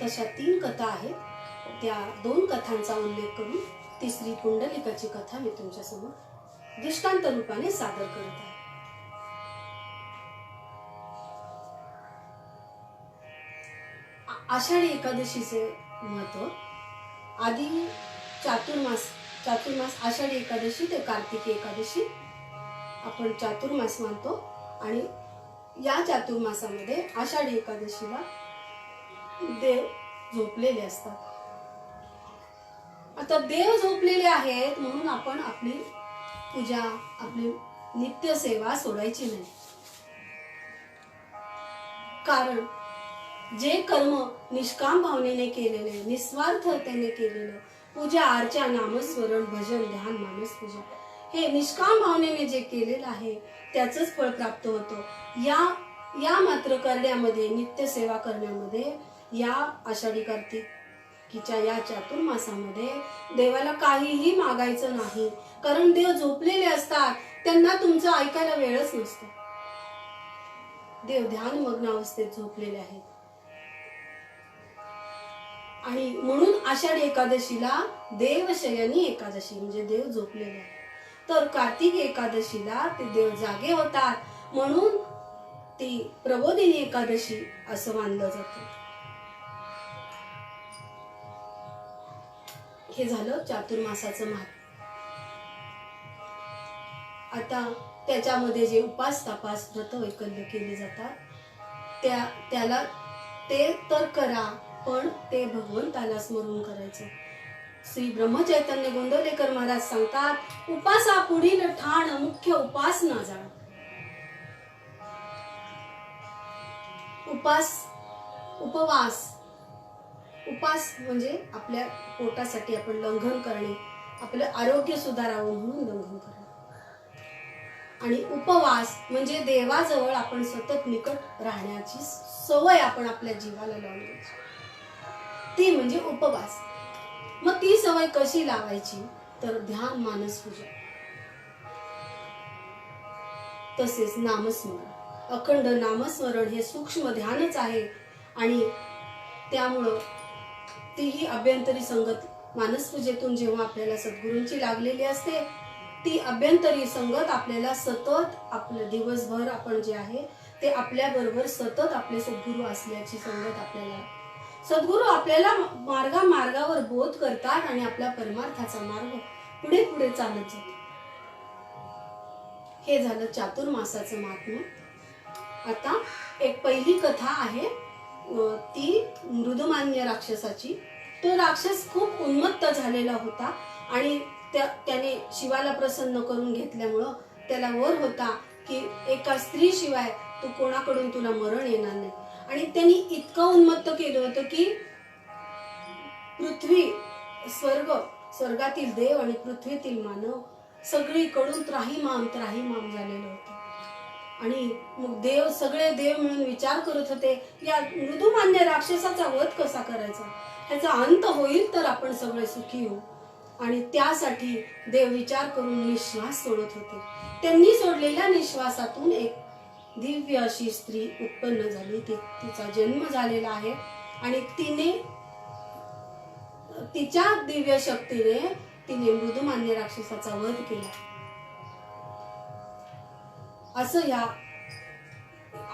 तशा 3 कथा आहेत. त्या 2 कथांचा उल्लेख करून तिसरी पुंडलिकाची कथा मी तुमच्या समोर दृष्टांत रूपाने सादर करत आहे. आषाढी एकादशीचे महत्व आधी चातुर्मास आषाढी एकादशी ते कार्तिकी एकादशी आपण चातुर्मास मानतो आणि या चातुर्मासामध्ये आषाढी एकादशीला देव झोपलेले असतात. आता देव झोपलेले आहेत म्हणून आपण आपली पूजा आपली नित्य सेवा सोडायची नाही. कारण जे कर्म निष्काम भावनेने केलेले निस्वार्थतेने केलेलं पूजा अर्चा नामस्मरण भजन ध्यान मानस पूजा हे निष्काम भावनेने जे केलेलं आहे त्याचंच फळ प्राप्त होतं. या मात्र करण्यामध्ये नित्य सेवा करण्यामध्ये या आषाढी कार्तिकीच्या या चातुर्मासामध्ये देवाला काहीही मागायचं नाही. कारण देव झोपलेले असतात, त्यांना तुमचं ऐकायला वेळच नसतो. देव ध्यानमग्न अवस्थेत झोपलेले आहेत आणि म्हणून आषाढी एकादशीला देवशयनी एकादशी म्हणजे देव झोपलेले आहे. तर कार्तिक एकादशीला ते देव जागे होतात म्हणून ती प्रबोधिनी एकादशी असं मानलं जातं. हे झालं चातुर्मासाचं महत्त्व. आता त्याच्यामध्ये जे उपास तापास व्रत वैकल्य केले जातात त्याला ते तर करा, पण ते भगवंताला स्मरून करायचं. श्री ब्रह्मचैतन्य गोंदवलेकर महाराज सांगतात, उपासा पुढील ठाण मुख्य उपासना जाण. उपास म्हणजे आपल्या पोटासाठी आपण लंघन करणे, आपलं आरोग्य सुधारावं म्हणून लंघन करणे. आणि उपवास म्हणजे देवाजवळ आपण सतत निकट राहण्याची सवय आपण आपल्या जीवाला लावून घ्यायची, ती म्हणजे उपवास. मग ती सवय कशी लावायची तर ध्यान मानस पूजा, तसेच नामस्मरण. अखंड नामस्मरण हे सूक्ष्म ध्यानच आहे आणि त्यामुळं तीही अभ्यंतरी संगत मानसपूजेतून जेव्हा आपल्याला सद्गुरूंची लागलेली असते ती अभ्यंतरी संगत आपल्याला सतत आपलं दिवसभर आपण जे आहे ते आपल्या बरोबर सतत आपले सद्गुरू असल्याची संगत आपल्याला. सद्गुरू आपल्याला मार्गावर बोध करतात आणि आपला परमार्थाचा मार्ग पुढे पुढे चालत जातो. हे झालं चातुर्मासाचं महात्म्य. आता एक पहिली कथा आहे ती मृदुमान्य राक्षसाची. तो राक्षस खूप उन्मत्त झालेला होता आणि त्याने शिवाला प्रसन्न करून घेतल्यामुळं त्याला वर होता की एका स्त्री शिवाय तू कोणाकडून तुला मरण येणार नाही. आणि त्यांनी इतकं उन्मत्त केलं होतं की पृथ्वी स्वर्गातील देव आणि पृथ्वीतील मानव सगळीकडून त्राहीमाम झालेलं होतं. आणि मग सगळे देव मिळून विचार करत होते या मृदुमान्य राक्षसाचा वध कसा करायचा, ह्याचा अंत होईल तर आपण सगळे सुखी होऊ. आणि त्यासाठी देव विचार करून निश्वास सोडत होते. त्यांनी सोडलेल्या निश्वासातून एक दिव्य अशी स्त्री उत्पन्न झाली. तिचा जन्म झालेला आहे आणि तिच्या दिव्य शक्तीने तिने मृदुमान्य राक्षसाचा वध केला.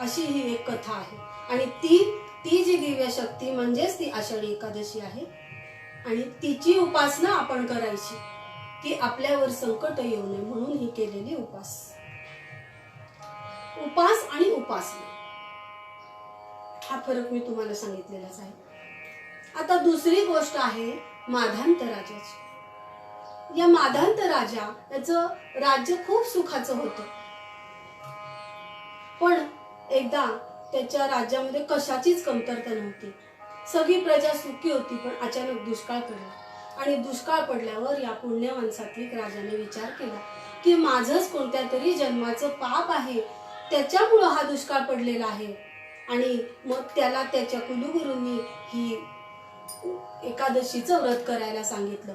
अशी ही एक कथा आहे. आणि ती जी दिव्य शक्ती म्हणजेच ती आषाढी एकादशी आहे आणि तिची उपासना आपण करायची की आपल्यावर संकट येऊ नये म्हणून ही केलेली उपास आणि उपासना हा फरक मी तुम्हाला सांगितलेलाच आहे. आता दुसरी गोष्ट आहे माधांत राजाची. या माधांत राजा याचं राज्य खूप सुखाचं होतं, पण एकदा त्याच्या राज्यामध्ये कशाचीच कमतरता नव्हती. सगळी प्रजा सुखी होती, पण अचानक दुष्काळ पडला. आणि दुष्काळ पडल्यावर या पुण्यवान सात्विक राजाने विचार केला की माझंच कोणत्या तरी जन्माचं पाप आहे, त्याच्यामुळं हा दुष्काळ पडलेला आहे. आणि मग त्याला त्याच्या कुलगुरूंनी ही एकादशीचं व्रत करायला सांगितलं.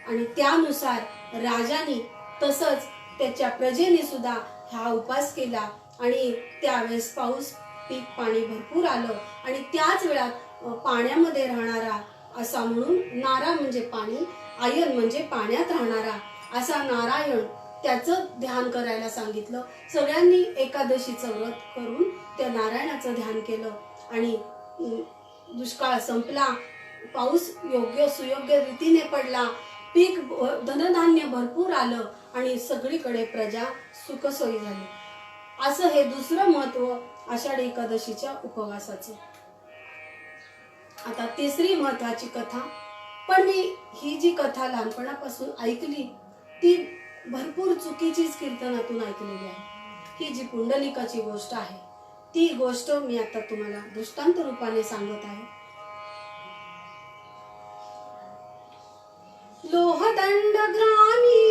आणि त्यानुसार राजाने तसंच त्याच्या प्रजेने सुद्धा हा उपास केला. आणि त्यावेळेस पाऊस, पीक, पाणी भरपूर आलं. आणि त्याच वेळात पाण्यामध्ये राहणारा असा, म्हणून नारा म्हणजे पाणी, आयन म्हणजे पाण्यात राहणारा असा नारायण, त्याचं ध्यान करायला सांगितलं. सगळ्यांनी एकादशीचं व्रत करून त्या नारायणाचं ध्यान केलं. आणि दुष्काळ संपला, पाऊस योग्य सुयोग्य रीतीने पडला, पीक धनधान्य भरपूर आलं आणि सगळीकडे प्रजा सुखसोयी झाली. असं हे दुसरं महत्व आषाढी एकादशीच्या उपवासाचं. आता तिसरी महत्वाची कथा. पण मी ही जी कथा लहानपणापासून ऐकली ती भरपूर चुकीचीच कीर्तनातून ऐकलेली आहे. ही जी पुंडलिकाची गोष्ट आहे ती गोष्ट मी आता तुम्हाला दृष्टांत रूपाने सांगत आहे. लोहदंड ग्रामी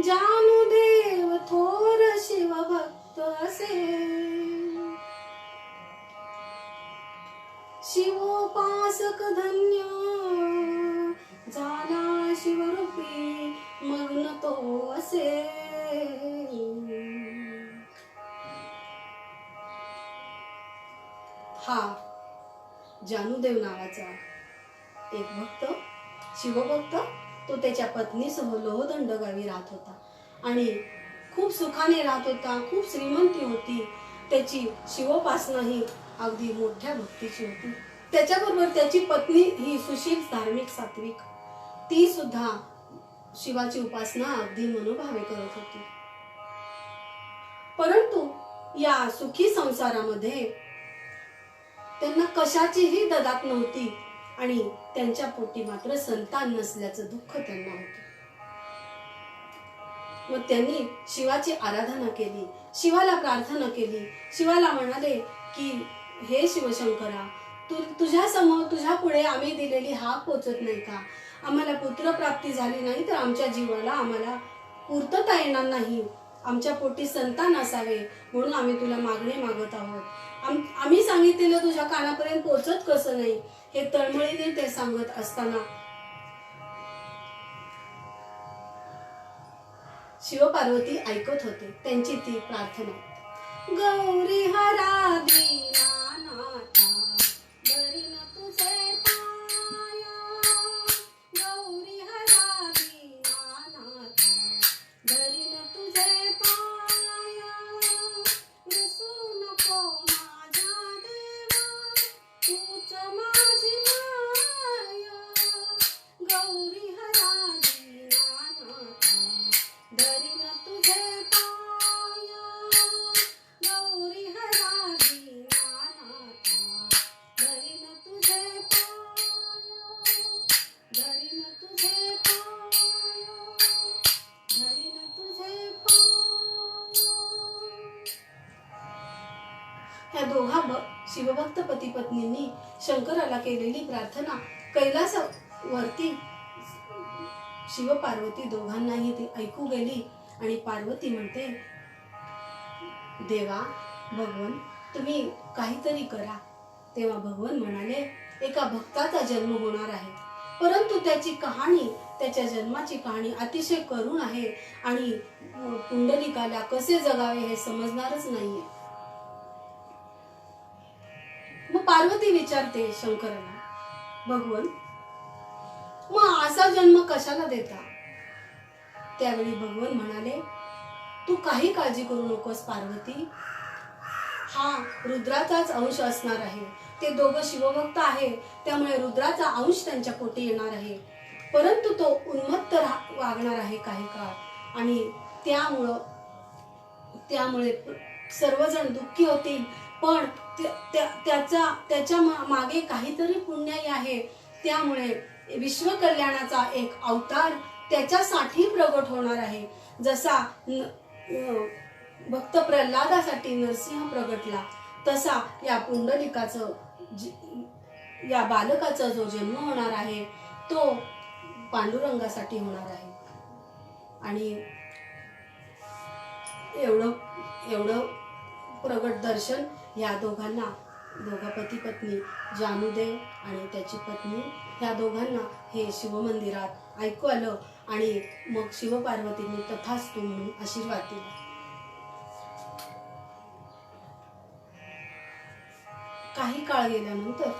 जानुदेव थोर शिवभक्त असे, शिवोपासक धन्य झाला शिवरूपी मग्न तो असे. हा जानुदेव नावाचा एक भक्त, शिवभक्त, तो त्याच्या पत्नीसह लोहदंड गावी राहत होता आणि खूप सुखाने राहत होता. खूप श्रीमंती होती. त्याची शिवोपासना ही अगदी मोठ्या भक्तीची होती. त्याच्याबरोबर त्याची पत्नी ही सुशील, धार्मिक, सात्विक, ती सुद्धा शिवाची उपासना अगदी मनोभावे करत होती. परंतु या सुखी संसारामध्ये त्यांना कशाचीही ददात नव्हती आणि त्यांच्या पोटी मात्र संतान नसल्याचं दुःख त्यांना होतं. मग त्यांनी शिवाची आराधना केली, शिवाला प्रार्थना केली. शिवाला म्हणाले की हे शिवशंकरा, तुझ्या समोर, तुझ्या पुढे आम्ही दिलेली हाक पोचत नाही का? आम्हाला पुत्रप्राप्ती झाली नाही तर आमच्या जीवाला आम्हाला पूर्तता येणार नाही. आमच्या पोटी संतान असावे म्हणून आम्ही तुला मागणे मागत आहोत. आम्ही सांगितलेलं तुझ्या कानापर्यंत पोचत कसं नाही? हे तळमळीने ते सांगत असताना शिवपार्वती ऐकत होते त्यांची ती प्रार्थना. गौरी हरा दीनानाथा धरिन तुझे पाया, गौरी हरा दीनानाथा धरिन तुझे पाया, विसरू नको माझा देवा तूच माझी माया, गौरी हरा दीनानाथा धरिन तुझे पाया, गौरी हरा दीनानाथा धरिन तुझे पाया, धरिन तुझे पाया, धरिन तुझे पाया. ह्या दोघा शिवभक्त पती पत्नींनी शंकराला केलेली प्रार्थना कैलासावरती शिवपार्वती दोघांनाही ती ऐकू गेली. आणि पार्वती म्हणते, देवा, भगवन, तुम्ही काहीतरी करा. तेव्हा भगवन म्हणाले, एका भक्ताचा जन्म होणार आहे, परंतु त्याची कहाणी, त्याच्या जन्माची कहाणी अतिशय करुण आहे आणि पुंडलिकाला कसे जगावे हे समजणारच नाहीये. मग पार्वती विचारते शंकराला, भगवन, मग असा जन्म कशाला देता? त्यावेळी भगवन म्हणाले, तू काही काळजी करू नकोस पार्वती, हा रुद्राचाच अंश असणार आहे. ते दोघं शिवभक्त आहे, त्यामुळे रुद्राचा अंश त्यांच्या पोटी येणार आहे. परंतु तो उन्मत्त वागणार आहे काही काळ आणि त्यामुळे सर्वजण दुःखी होतील. पण त्याच्या मागे काहीतरी पुण्याई आहे. त्यामुळे विश्व कल्याणाचा एक अवतार त्याच्यासाठी प्रगट होणार आहे. जसा भक्त प्रल्हादासाठी नरसिंह प्रगटला, तसा या पुंडलिकाचं या बालकाचा जो जन्म होणार आहे तो पांडुरंगासाठी होणार आहे. आणि एवढं प्रगट दर्शन या दोघांना, दोघा पती पत्नी जानुदेव आणि त्याची पत्नी, ह्या दोघांना हे शिवमंदिरात ऐकू आलं आणि मग शिवपार्वतींनी तथास्तु म्हणून आशीर्वाद दिला. काही काळ गेल्यानंतर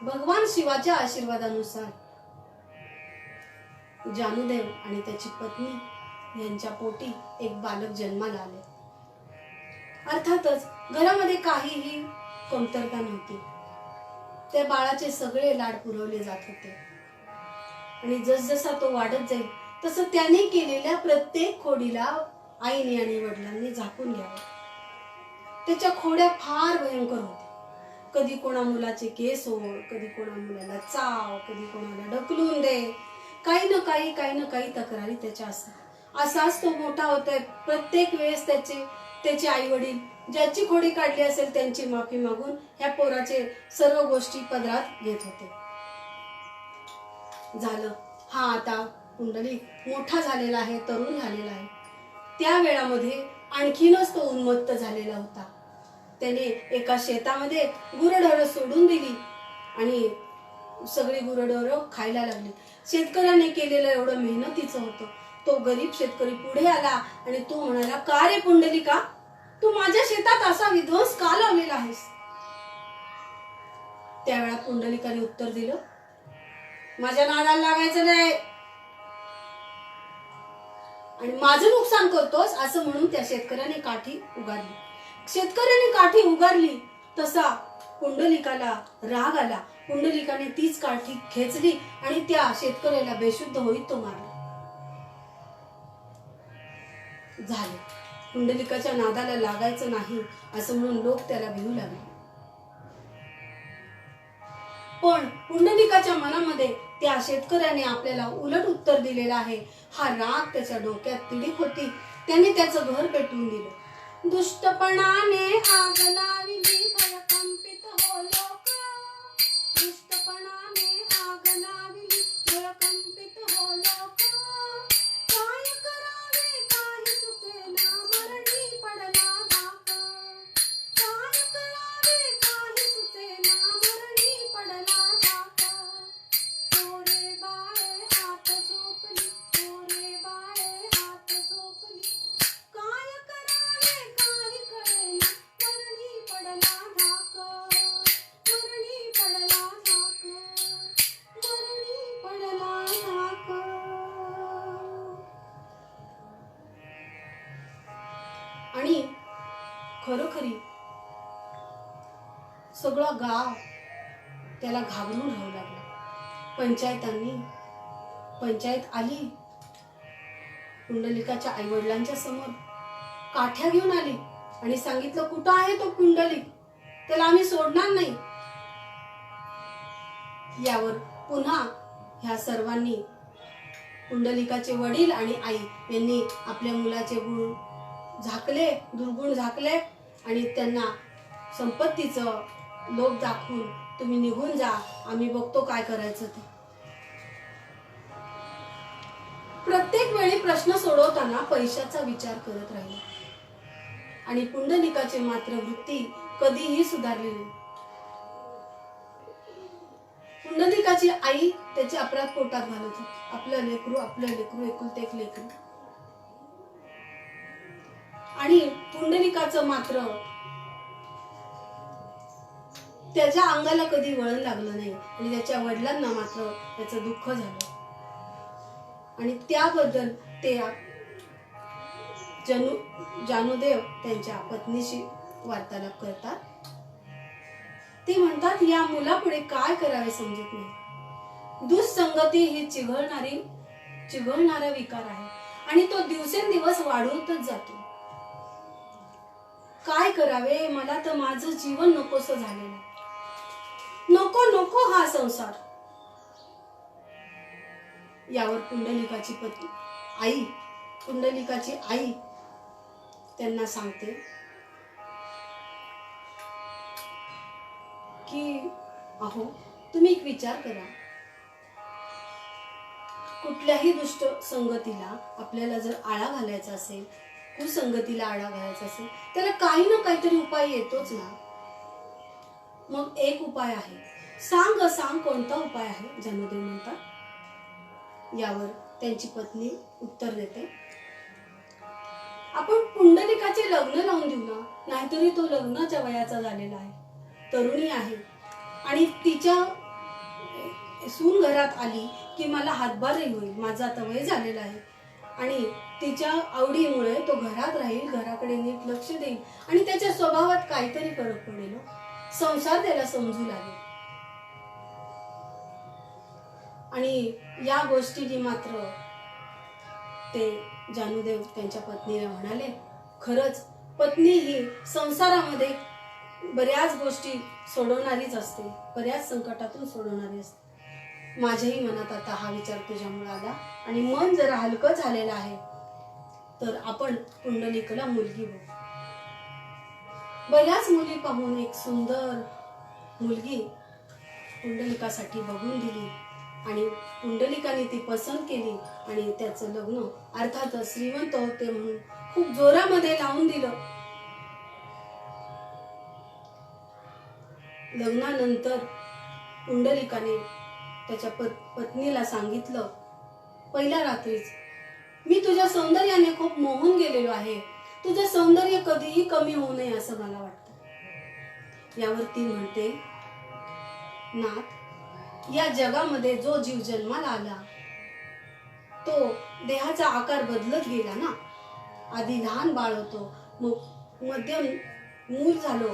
भगवान शिवाच्या आशीर्वादानुसार जानुदेव आणि त्याची पत्नी यांच्या पोटी एक बालक जन्माला आले. अर्थातच घरामध्ये काहीही कमतरता नव्हती. त्या बाळाचे सगळे लाड पुरवले जात होते आणि जसजसा तो वाढत जाईल तसं त्याने केलेल्या प्रत्येक खोडीला आईने आणि वडिलांनी झाकून घ्यावे. त्याच्या खोड्या फार भयंकर होत्या. कधी कोणा मुलाचे केस ओढ, कधी कोणा मुलाला चाव, कधी कोणाला ढकलून दे, काही ना काही तक्रारी त्याच्या असतात. असाच तो मोठा होतोय. प्रत्येक वेळेस त्याचे आई वडील ज्याची खोडी काढली असेल त्यांची माफी मागून ह्या पोराचे सर्व गोष्टी पदरात घेत होते. झालं, हा आता पुंडलिक मोठा झालेला आहे, तरुण झालेला आहे. त्या वेळामध्ये आणखीनच तो उन्मत्त झालेला होता. त्याने एका शेतामध्ये गुरढोरं सोडून दिली आणि सगळी गुरढोरं खायला लागली. शेतकऱ्याने केलेलं एवढं मेहनतीचं होतं. तो गरीब शेतकरी पुढे आला आणि तो म्हणाला, का रे पुंडलिका, तू माझ्या शेतात असा विध्वंस का लावलेला आहेस? त्यावेळा पुंडलिकाने उत्तर दिलं, माझ्या नादाला लागायचं नाही आणि माझं नुकसान करतोस असं म्हणून त्या शेतकऱ्याने काठी उगारली. शेतकऱ्याने काठी उगारली तसा पुंडलिकाला राग आला. पुंडलिकाने तीच काठी खेचली आणि त्या शेतकऱ्याला बेशुद्ध होईत तो मारला. झाले, पुंडलिकाच्या नादाला लागायचं नाही असं म्हणून लोक त्याला भिवू लागले. पण पुंडलिकाच्या मनामध्ये त्या शेतकऱ्याने आपल्याला उलट उत्तर दिलेलं आहे. हा राग त्याच्या डोक्यात तिडीक होती. त्याने त्याचं घर पेटवून दिलं. दुष्टपणाने आग लाविली, भयकंपित हो लोक. दुष्टपणाने आग लाविली, भयकंपित हो लोक. काय करावे काही सुचेना, मरणी पडला धाक. काय करावे काही सुचेना, मरणी पडला धाक. पोरे बाळे हात झोपली, पोरे बाळे हात झोपली. काय करावे काही कळेना, मरणी पडला धाक. मरणी पडला धाक, मरणी पडला धाक. आणि खरोखरी सगळं गाव त्याला घाबरून राहू लागला. पंचायत आली. पुंडलिकाच्या आई वडिलांच्या समोर काठ्या घेऊन आली आणि सांगितलं, कुठं आहे तो पुंडलिक, त्याला आम्ही सोडणार नाही. यावर पुन्हा ह्या सर्वांनी, पुंडलिकाचे वडील आणि आई यांनी आपल्या मुलाचे गुण झाकले, दुर्गुण झाकले आणि त्यांना संपत्तीचं लोभ दाखवून तुम्ही निघून जा, आम्ही बघतो काय करायचं ते. प्रत्येक वेळी प्रश्न सोडवताना पैशाचा विचार करत राहिले आणि पुंडलिकाची मात्र वृत्ती कधीही सुधारली नाही. पुंडलिकाची आई त्याचे अपराध पोटात घालत होती. आपलं लेकरू एकुलते एक लेकरू. आणि पुंडलिकाचं मात्र त्याच्या अंगाला कधी वळण लागलं नाही आणि त्याच्या वडिलांना मात्र त्याचं दुःख झालं आणि त्याबद्दल ते जानुदेव त्यांच्या पत्नीशी वार्तालाप करतात. ते म्हणतात, या मुलापुढे काय करावे समजत नाही. दुःसंगती ही चिघळणारा विकार आहे आणि तो दिवसेंदिवस वाढवतच जातो. काय करावे, मला तर माझं जीवन नकोसं झालेलं. नको नको हा संसार. यावर पुंडलिकाची पत्नी आई, पुंडलिकाची आई त्यांना सांगते की अहो, तुम्ही एक विचार करा. कुठल्याही दुष्ट संगतीला आपल्याला जर आळा घालायचा असेल, कुसंगतीला आळा घालायचा असेल, त्याला काही ना काहीतरी उपाय येतोच ना. मग एक उपाय आहे. सांग सांग कोणता उपाय आहे, जमदेव म्हणतात. यावर त्यांची पत्नी उत्तर देते, आपण पुंडलिकाचे लग्न लावून देऊ ना. नाहीतरी तो लग्नाच्या वयाचा झालेला आहे, तरुणी आहे, आणि तिच्या सून घरात आली की मला हातभारही होईल. माझं आता वय झालेलं आहे आणि तिच्या आवडीमुळे तो घरात राहील, घराकडे नीट लक्ष देईल आणि त्याच्या स्वभावात काहीतरी फरक पडेल. संसार त्याला समजू लागेल. आणि या गोष्टीने मात्र ते जानुदेव त्यांच्या पत्नीला म्हणाले, खरंच पत्नी ही संसारामध्ये बऱ्याच गोष्टी सोडवणारीच असते, बऱ्याच संकटातून सोडवणारी असते. माझ्याही मनात आता हा विचार तुझ्यामुळे आला आणि मन जरा हलकं झालेलं आहे, तर आपण पुंडलिकाला मुलगी बघू. बऱ्याच मुली पाहून एक सुंदर मुलगी पुंडलिकासाठी बघून दिली आणि पुंडलिकाने ती पसंत केली आणि त्याचं लग्न अर्थातच श्रीमंत होते म्हणून खूप जोरामध्ये लावून दिलं. लग्नानंतर पुंडलिकाने त्याच्या पत्नीला सांगितलं, पहिल्या रात्रीच, मी तुझ्या सौंदर्याने खूप मोहून गेलेलो आहे. तुझं सौंदर्य कधीही कमी होऊ नये असं मला वाटतं. यावर ती म्हणते, नाथ, या जगामध्ये जो जीव जन्माला आला तो देहाचा आकार बदलत गेला ना. आधी लहान बाळ होतो, मग मध्यम मूल झालो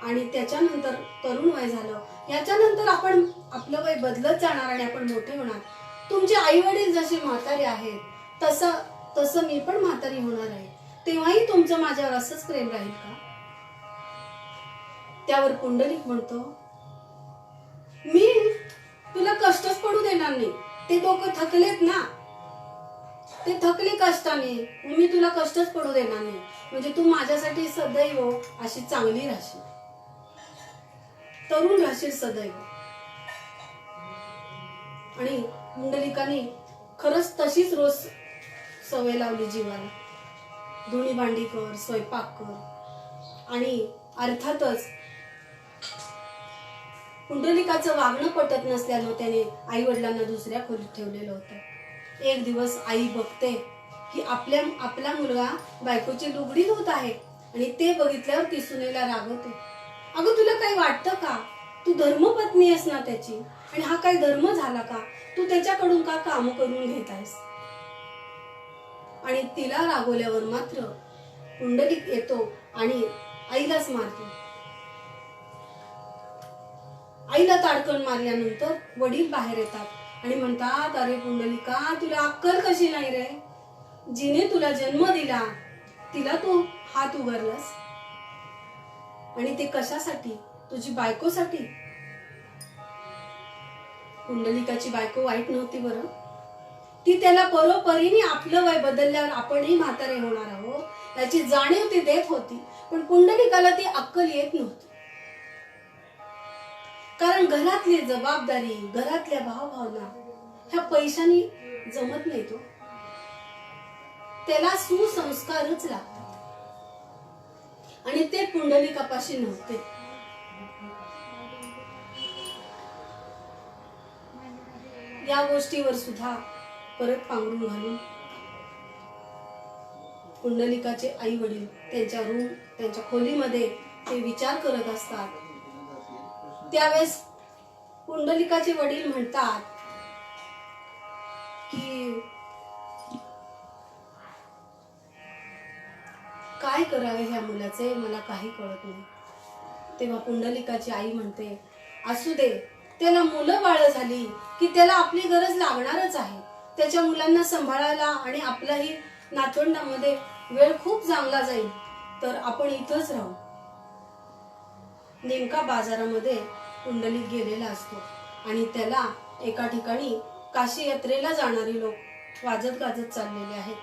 आणि त्याच्यानंतर तरुण वय झालं. याच्यानंतर आपण आपलं वय बदलत जाणार आणि आपण मोठे होणार. तुमचे आई वडील जसे म्हातारे आहेत तसं मी पण म्हातारी होणार आहे. तेव्हाही तुमचं माझ्यावर असंच प्रेम राहील का? त्यावर पुंडलिक म्हणतो, मी तुला कष्टच पडू देणार नाही. ते डोकं थकलेत ना, ते थकले कष्टाने, मी तुला कष्टच पडू देणार नाही. म्हणजे तू माझ्यासाठी सदैव अशी चांगली राहशील, तरुण राहशील सदैव. आणि पुंडलिकाने खरंच तशीच रोज सवय लावली जीवाला. धुणी भांडी कर, स्वयंपाक कर. आणि अर्थातच पुंडलिकाचं वागणं पटत नसल्यानं त्याने आई वडिलांना दुसऱ्या खोलीत ठेवलेलं होतं. एक दिवस आई बघते की आपला मुलगा बायकोची लुगडी धुत आहे आणि ते बघितल्यावर ती सुनेला रागवते, अगं तुला काही वाटतं का? तू धर्मपत्नी आहेस ना त्याची, आणि हा काही धर्म झाला का? तू त्याच्याकडून का काम करून घेत आहेस? आणि तिला रागवल्यावर मात्र पुंडलिक येतो आणि आईलाच मारतो. आईला ताडकन मारल्यानंतर वडील बाहेर येतात आणि म्हणतात, अरे पुंडलिका, तुला अक्कल कशी नाही रे? जिने तुला जन्म दिला तिला तू हात उगारलास, आणि ते कशासाठी? तुझी बायकोसाठी. पुंडलिकाची बायको वाईट नव्हती बरं. ती त्याला परोपरीने आपलं वय बदलल्यावर आपणही म्हातारे होणार आहोत याची जाणीव ती देत होती. पण पुंडलिकाला ती अक्कल येत नव्हती. कारण घरातली जबाबदारी, घरातल्या भावभावना ह्या पैशानी जमत नाही. तो त्याला सुसंस्कारच लागतात आणि ते पुंडलिकापाशी नव्हते. या गोष्टीवर सुद्धा परत पांघरून घालून पुंडलिकाचे आई वडील त्यांच्या खोलीमध्ये ते विचार करत असतात. त्यावेळेस पुंडलिकाचे वडील म्हणतात की काय करावे ह्या मुलाचे, मला काही कळत नाही. तेव्हा पुंडलिकाची आई म्हणते, असू दे, त्याला मुलं बाळ झाली की त्याला आपली गरज लागणारच आहे. त्याच्या मुलांना सांभाळायला आणि आपलाही नातवंडामध्ये वेळ खूप चांगला जाईल. तर आपण इथंच राहू. नेमका बाजारामध्ये पुंडलिक गेलेला असतो आणि त्याला एका ठिकाणी काशी यात्रेला जाणारी लोक वाजत गाजत चाललेले आहेत.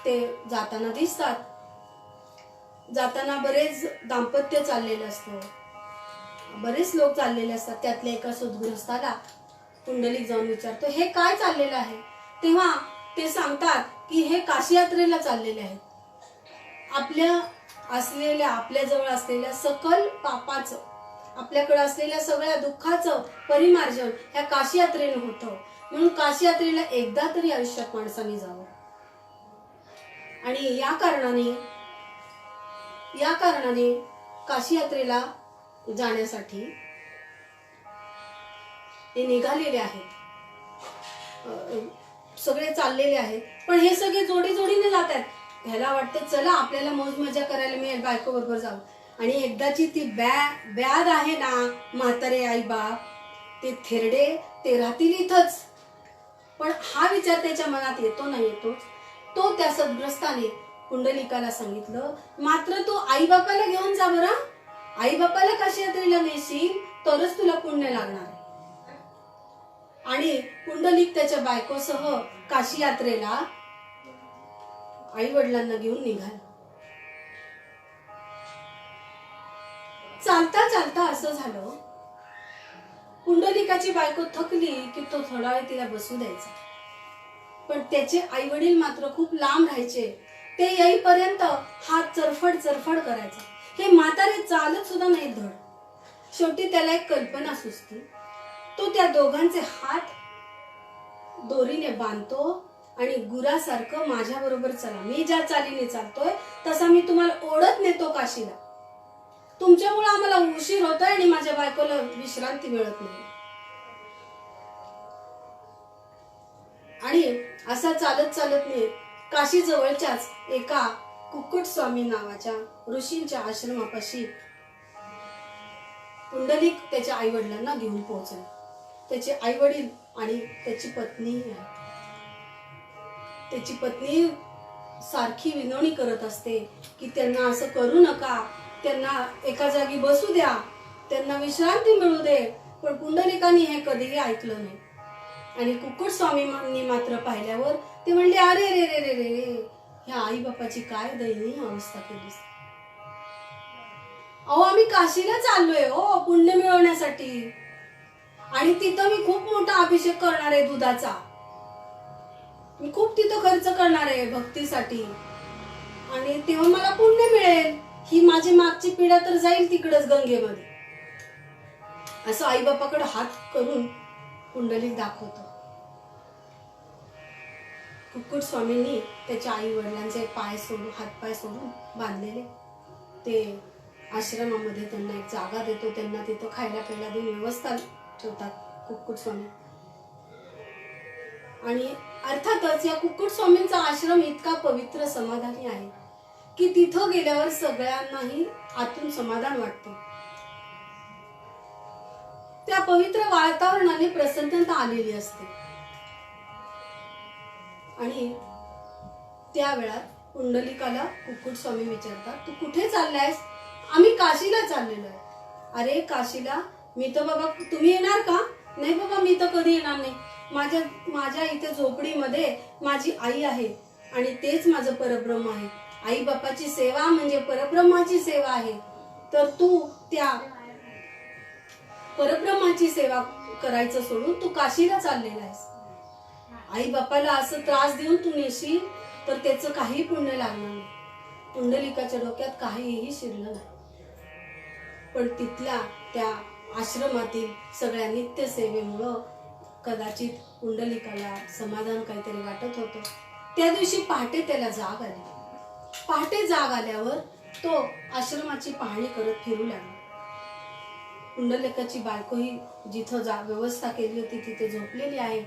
ते जाताना दिसतात. जाताना बरेच दाम्पत्य चाललेलं असतं, बरेच लोक चाललेले असतात. त्यातल्या एका सद्गृहस्थाला पुंडलिक जाऊन विचारतो, हे काय चाललेलं आहे? तेव्हा ते सांगतात की हे काशी यात्रेला चाललेले आहेत. आपल्या जवळ असलेल्या सकल पापाचं, आपल्याकडे असलेल्या सगळ्या दुःखाचं परिमार्जन ह्या काशी यात्रेने होतं. म्हणून काशी यात्रेला एकदा तरी आयुष्यात माणसाने जावं. आणि या कारणाने काशी यात्रेला जाण्यासाठी ते निघालेले आहेत. सगळे चाललेले आहेत. पण हे सगळे जोडी जोडीने जात आहेत. ह्याला वाटतं चला आपल्याला मौज मजा करायला मिळेल, बायको बरोबर जाऊ. आणि एकदाची ती बॅग आहे ना, म्हातारे आई बाप ते थेरडे ते राहतील इथंच. पण हा विचार त्याच्या मनात येतो ना येतो. तो त्या सद्ग्रस्ताने पुंडलिकाला सांगितलं, मात्र तू आई बापाला घेऊन जा बरं. आई बापाला काशी यात्रेला नेशील तरच तुला पुण्य लागणार आहे. आणि पुंडलिक त्याच्या बायकोसह काशी यात्रेला आई वडिलांना घेऊन निघाला. चालता चालता असं झालं, पुंडलिकाची बायको थकली की तो थोडा वेळ तिला बसू द्यायचा. पण त्याचे आई वडील मात्र खूप लांब राहायचे. ते येईपर्यंत हात चरफड करायचा. हे म्हातारे चालत सुद्धा नाही धड. शेवटी त्याला एक कल्पना सुचते. तो त्या दोघांचे हात दोरीने बांधतो आणि गुरासारखं माझ्या बरोबर चला, मी ज्या चालीने चालतोय तसा मी तुम्हाला ओढत नेतो काशीला. तुमच्यामुळे आम्हाला उशीर होतोय आणि माझ्या बायकोला विश्रांती मिळत नाही. आणि असा चालत चालत मी काशी जवळच्याच एका कुक्कुट स्वामी नावाच्या ऋषींच्या आश्रमापाशी पुंडलिक त्याच्या आई वडिलांना घेऊन पोहोचले. त्याचे आई वडील आणि त्याची पत्नी त्याची पत्नी सारखी विनवणी करत असते की त्यांना असं करू नका, त्यांना एका जागी बसू द्या, त्यांना विश्रांती मिळू दे. पण पुंडलिकाने हे कधीही ऐकलं नाही. आणि कुक्कुट स्वामींनी मात्र पाहिल्यावर ते म्हणले, अरे रे रे रे रे रे, ह्या आई बापाची काय दयनीय अवस्था केलीस. अहो आम्ही काशीला चाललोय हो पुण्य मिळवण्यासाठी, आणि तिथं मी खूप मोठा अभिषेक करणार आहे दुधाचा. मी खूप तिथं खर्च करणार आहे भक्तीसाठी, आणि तेव्हा मला पुण्य मिळेल. ही माझी मागची पिढा तर जाईल तिकडच गंगेमध्ये. असं आई बापाकडे हात करून पुंडलिक दाखवतो. कुक्कुट स्वामींनी त्याच्या आई वडिलांचे हातपाय सोडून बांधलेले ते आश्रमामध्ये त्यांना एक जागा देतो. त्यांना तिथं खायला प्यायला देऊन व्यवस्था ठेवतात कुक्कुट स्वामी. आणि अर्थातच या कुक्कुट स्वामींचा आश्रम इतका पवित्र समाधानी आहे की तिथं गेल्यावर सगळ्यांनाही आतून समाधान वाटतं. त्या पवित्र वातावरणाने प्रसन्नता आलेली असते. आणि त्या वेळात पुंडलिकाला कुक्कुट स्वामी विचारतात, तू कुठे चाललायस? आम्ही काशीला चाललेलो आहे. अरे काशीला? मी तर बाबा, तुम्ही येणार का? नाही बाबा मी तर कधी येणार नाही. माझ्या इथे झोपडीमध्ये माझी आई आहे आणि तेच माझं परब्रह्म आहे. आई बापाची सेवा म्हणजे परब्रह्माची सेवा आहे. तर तू त्या परब्रह्माची सेवा करायचं सोडून तू काशीला चाललेला आहेस. आई बापाला असं त्रास देऊन तू नेशील तर त्याचं काही पुण्य लागणार नाही. पुंडलिकाच्या डोक्यात काहीही शिरलं नाही. पण तिथल्या त्या आश्रमातील सगळ्या नित्य सेवेमुळं कदाचित पुंडलिकाला समाधान काहीतरी वाटत होतं. त्या दिवशी पहाटे त्याला जाग आली. पहाटे जाग आल्यावर तो आश्रमाची पाहणी करत फिरू लागला. पुंडलिकाची बायकोही जिथं व्यवस्था केली होती तिथे झोपलेली आहे.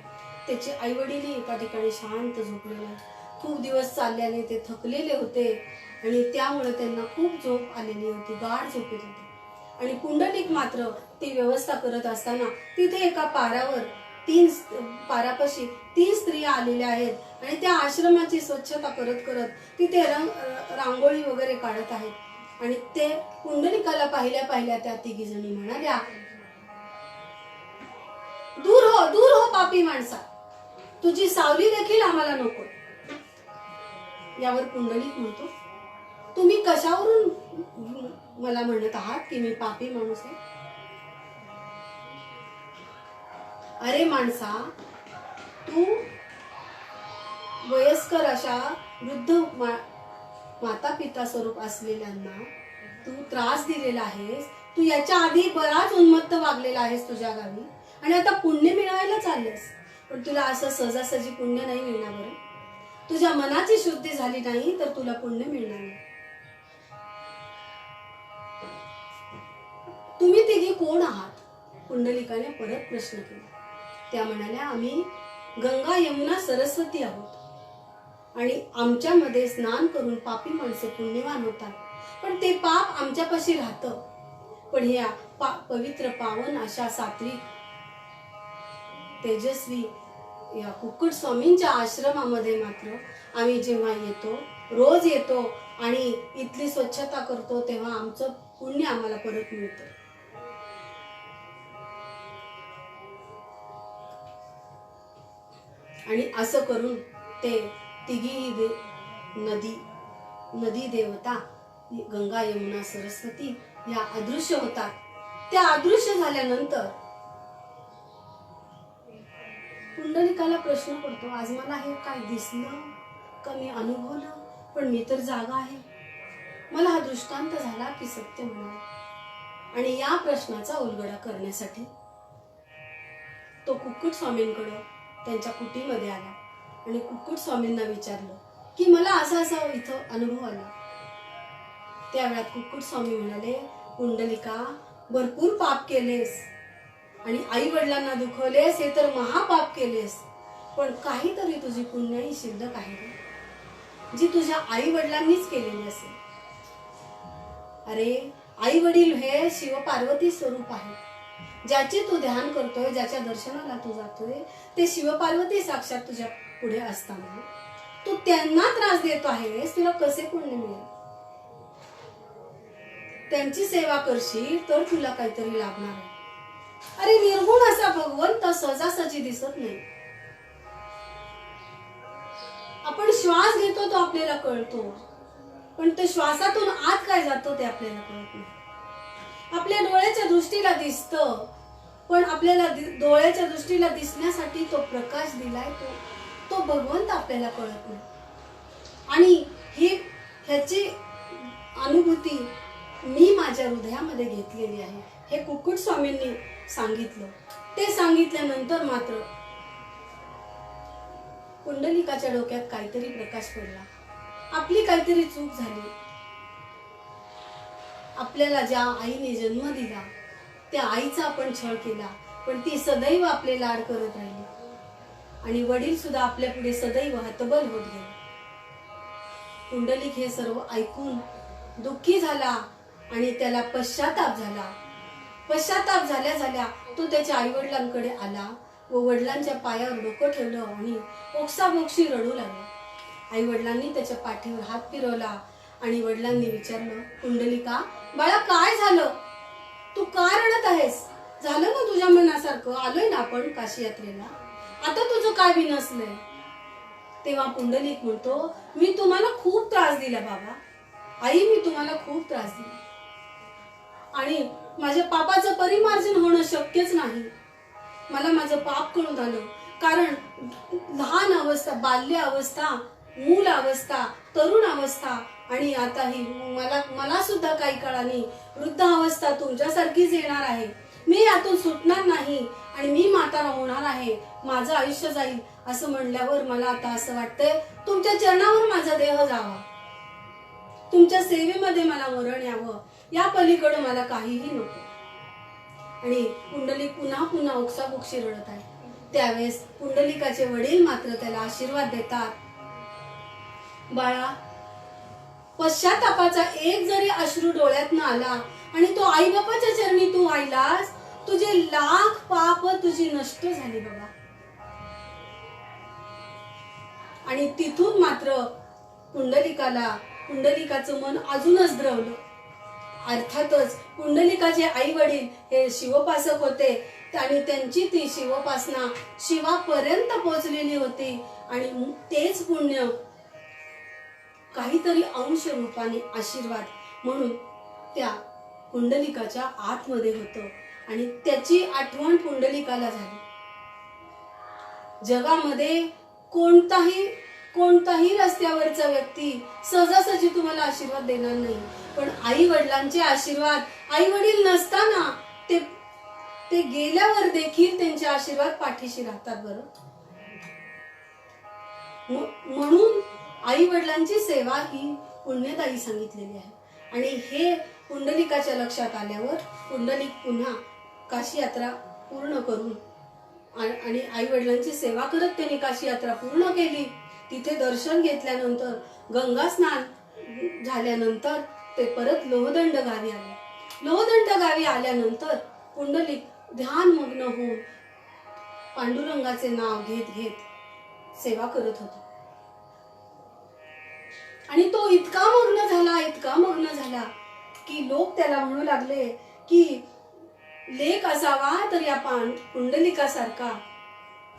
त्याचे आई वडीलही एका ठिकाणी शांत झोपलेले आहेत. खूप दिवस चालल्याने ते थकलेले होते आणि त्यामुळे त्यांना खूप झोप आलेली होती, गाढ झोपेत होते. आणि पुंडलिक मात्र ती व्यवस्था करत असताना तिथे एका पारावर पारापाशी 3 स्त्रिया आलेल्या आहेत आणि त्या आश्रमाची स्वच्छता करत करत तिथे रांगोळी वगैरे काढत आहेत. आणि ते पुंडलिकाला पाहिल्या त्या तिघी जणी म्हणाल्या, दूर हो पापी माणसा, तुझी सावली देखील आम्हाला नको. यावर पुंडलिक म्हणतो, तुम्ही कशावरून मला म्हणत आहात की मी पापी माणूस आहे? अरे माणसा, तू वयस्कर अशा वृद्ध माता पिता स्वरूप असलेल्यांना तू त्रास दिलेला आहेस. तू याच्या आधी बराच उन्मत्त वागलेला आहेस तुझ्या गावी आणि आता पुण्य मिळवायला चाललेस. पण तुला असं सहजासहजी पुण्य नाही मिळणार बरं. तुझ्या मनाची शुद्धी झाली नाही तर तुला पुण्य मिळणार नाही. तुम्ही तिघी कोण आहात? पुंडलिकाने परत प्रश्न केला. त्या म्हणाल्या, आम्ही गंगा यमुना सरस्वती आहोत आणि आमच्यामध्ये स्नान करून पापी माणसे पुण्यवान होतात. पण ते पाप आमच्यापाशी राहतं. पण ह्या पवित्र पावन अशा सात्विक तेजस्वी या कुक्कुट स्वामींच्या आश्रमामध्ये मात्र आम्ही जेव्हा येतो, रोज येतो आणि इथली स्वच्छता करतो, तेव्हा आमचं पुण्य आम्हाला परत मिळतं. आणि असं करून ते तिघी नदी देवता गंगा यमुना सरस्वती या अदृश्य होतात. त्या अदृश्य झाल्यानंतर पुंडलिकाला प्रश्न पडतो, आज मला हे काय दिसलं का मी अनुभवलं? पण मी तर जागा आहे. मला हा दृष्टांत झाला की सत्य म्हणाल? आणि या प्रश्नाचा उलगडा करण्यासाठी तो कुक्कुट स्वामींकडे त्यांच्या कुटीमध्ये आला आणि कुक्कुट स्वामींना विचारलं की मला असा इथं अनुभव आला. त्या वेळात कुक्कुट स्वामी म्हणाले, पुंडलिका, भरपूर पाप केलेस आणि आई वडिलांना दुखवलेस, हे तर महापाप केलेस. पण काहीतरी तुझी पुण्याई शिल्लक आहे जी तुझ्या आई वडिलांनीच केलेली असेल. अरे, आई वडील हे शिव पार्वती स्वरूप आहे. ज्याचे तू ध्यान करतोय, ज्याच्या दर्शनाला तू जातोय, ते शिव पार्वती साक्षात तुझ्या पुढे असताना तू त्यांना त्रास देतो आहेस. तुला कसे पुण्य मिळेल? त्यांची सेवा करशील तर तुला काहीतरी लाभणार आहे. अरे, निर्गुण असा भगवंत सहजासहजी दिसत नाही. आपण श्वास घेतो तो आपल्याला कळतो, पण ते श्वासातून आत काय जातो ते आपल्याला कळत नाही. आपल्या डोळ्याच्या दृष्टीला दिसतं, पण आपल्याला डोळ्याच्या दृष्टीला दिसण्यासाठी तो प्रकाश दिलाय, तो भगवंत आपल्याला कळत नाही. आणि ह्याची अनुभूती मी माझ्या हृदयामध्ये घेतलेली आहे. हे कुक्कुट स्वामींनी सांगितलं. ते सांगितल्यानंतर मात्र पुंडलिकाच्या डोक्यात काहीतरी प्रकाश पडला. आपली काहीतरी चूक झाली. आपल्याला ज्या आईने जन्म दिला त्या आईचा आपण छळ केला, पण ती सदैव आपले लाड करत राहिली आणि वडील सुद्धा आपल्या पुढे सदैव हतबल होत गेले. पुंडलिक हे सर्व ऐकून दुःखी झाला आणि त्याला पश्चाताप झाला. पश्चाताप झाल्या तो त्याच्या आई वडिलांकडे आला व वडिलांच्या पायावर डोकं ठेवलं आणि ओक्साबोक्शी रडू लागला. आई वडिलांनी त्याच्या पाठीवर हात फिरवला आणि वडिलांनी विचारलं, पुंडलिका बाळा, काय झालं? तू का रडत आहेस? झालं ना तुझ्या मनासारखं? आलोय ना आपण काशी यात्रेला, आता तुझं काय बिनसलंय? तेव्हा पुंडलिक म्हणतो, मी तुम्हाला खूप त्रास दिला बाबा. आई, मी तुम्हाला खूप त्रास दिला आणि माझ्या पापाचं परिमार्जन होणं शक्यच नाही. मला माझं पाप कळून आलं, कारण लहान अवस्था, बाल्य अवस्था, मूल अवस्था, तरुण अवस्था आणि आता ही मला सुद्धा काही काळाने वृद्ध अवस्था तुमच्यासारखीच येणार आहे. मी यातून सुटणार नाही आणि मी म्हातारा होणार आहे. माझं आयुष्य जाईल असं म्हणल्यावर मला आता असं वाटतंय, तुमच्या चरणावर माझा देह जावा, तुमच्या सेवेमध्ये मला मरण यावं. या पलीकडे मला काहीही नको. आणि पुंडलिक पुन्हा पुन्हा ओक्साबोक्शी रडत आहे. त्यावेळेस पुंडलिकाचे वडील मात्र त्याला आशीर्वाद देतात, बाळा, पश्चातापाचा एक जरी अश्रू डोळ्यातनं आला आणि तो आई बापाच्या चरणी तू वाहिलास तुझे लाख पाप तुझी नष्ट झाली बाबा. आणि तिथून मात्र पुंडलिकाचं मन अजूनच द्रवलं. अर्थातच पुंडलिकाचे आई वडील हे शिवोपासक होते आणि त्यांची ती शिवोपासना शिवापर्यंत पोहोचलेली होती. आणि तेच पुण्य काहीतरी अंश रूपाने आशीर्वाद म्हणून त्या पुंडलिकाच्या आतमध्ये होतं. आणि त्याची आठवण पुंडलिकाला झाली. जगामध्ये कोणताही रस्त्यावरचा व्यक्ती सहजासहजी तुम्हाला आशीर्वाद देणार नाही. पण आई वडिलांचे आशीर्वाद, आई वडील नसताना ते गेल्यावर देखील त्यांचे आशीर्वाद पाठीशी राहतात. बरं, म्हणून आई वडिलांची सेवा ही पुण्यदायी सांगितलेली आहे. आणि हे पुंडलिकाच्या लक्षात आल्यावर पुंडलिक पुन्हा काशी यात्रा पूर्ण करून आणि आई वडिलांची सेवा करत त्यांनी काशी यात्रा पूर्ण केली. तिथे दर्शन घेतल्यानंतर गंगा स्नान झाल्यानंतर ते परत लोहदंड गावी आले. लोहदंड गावी आल्यानंतर पुंडलिक ध्यानमग्न होऊन पांडुरंगाचे नाव घेत घेत सेवा करत होता. आणि तो इतका मग्न झाला की लोक त्याला म्हणू लागले की लेक असावा तर या पुंडलिकासारखा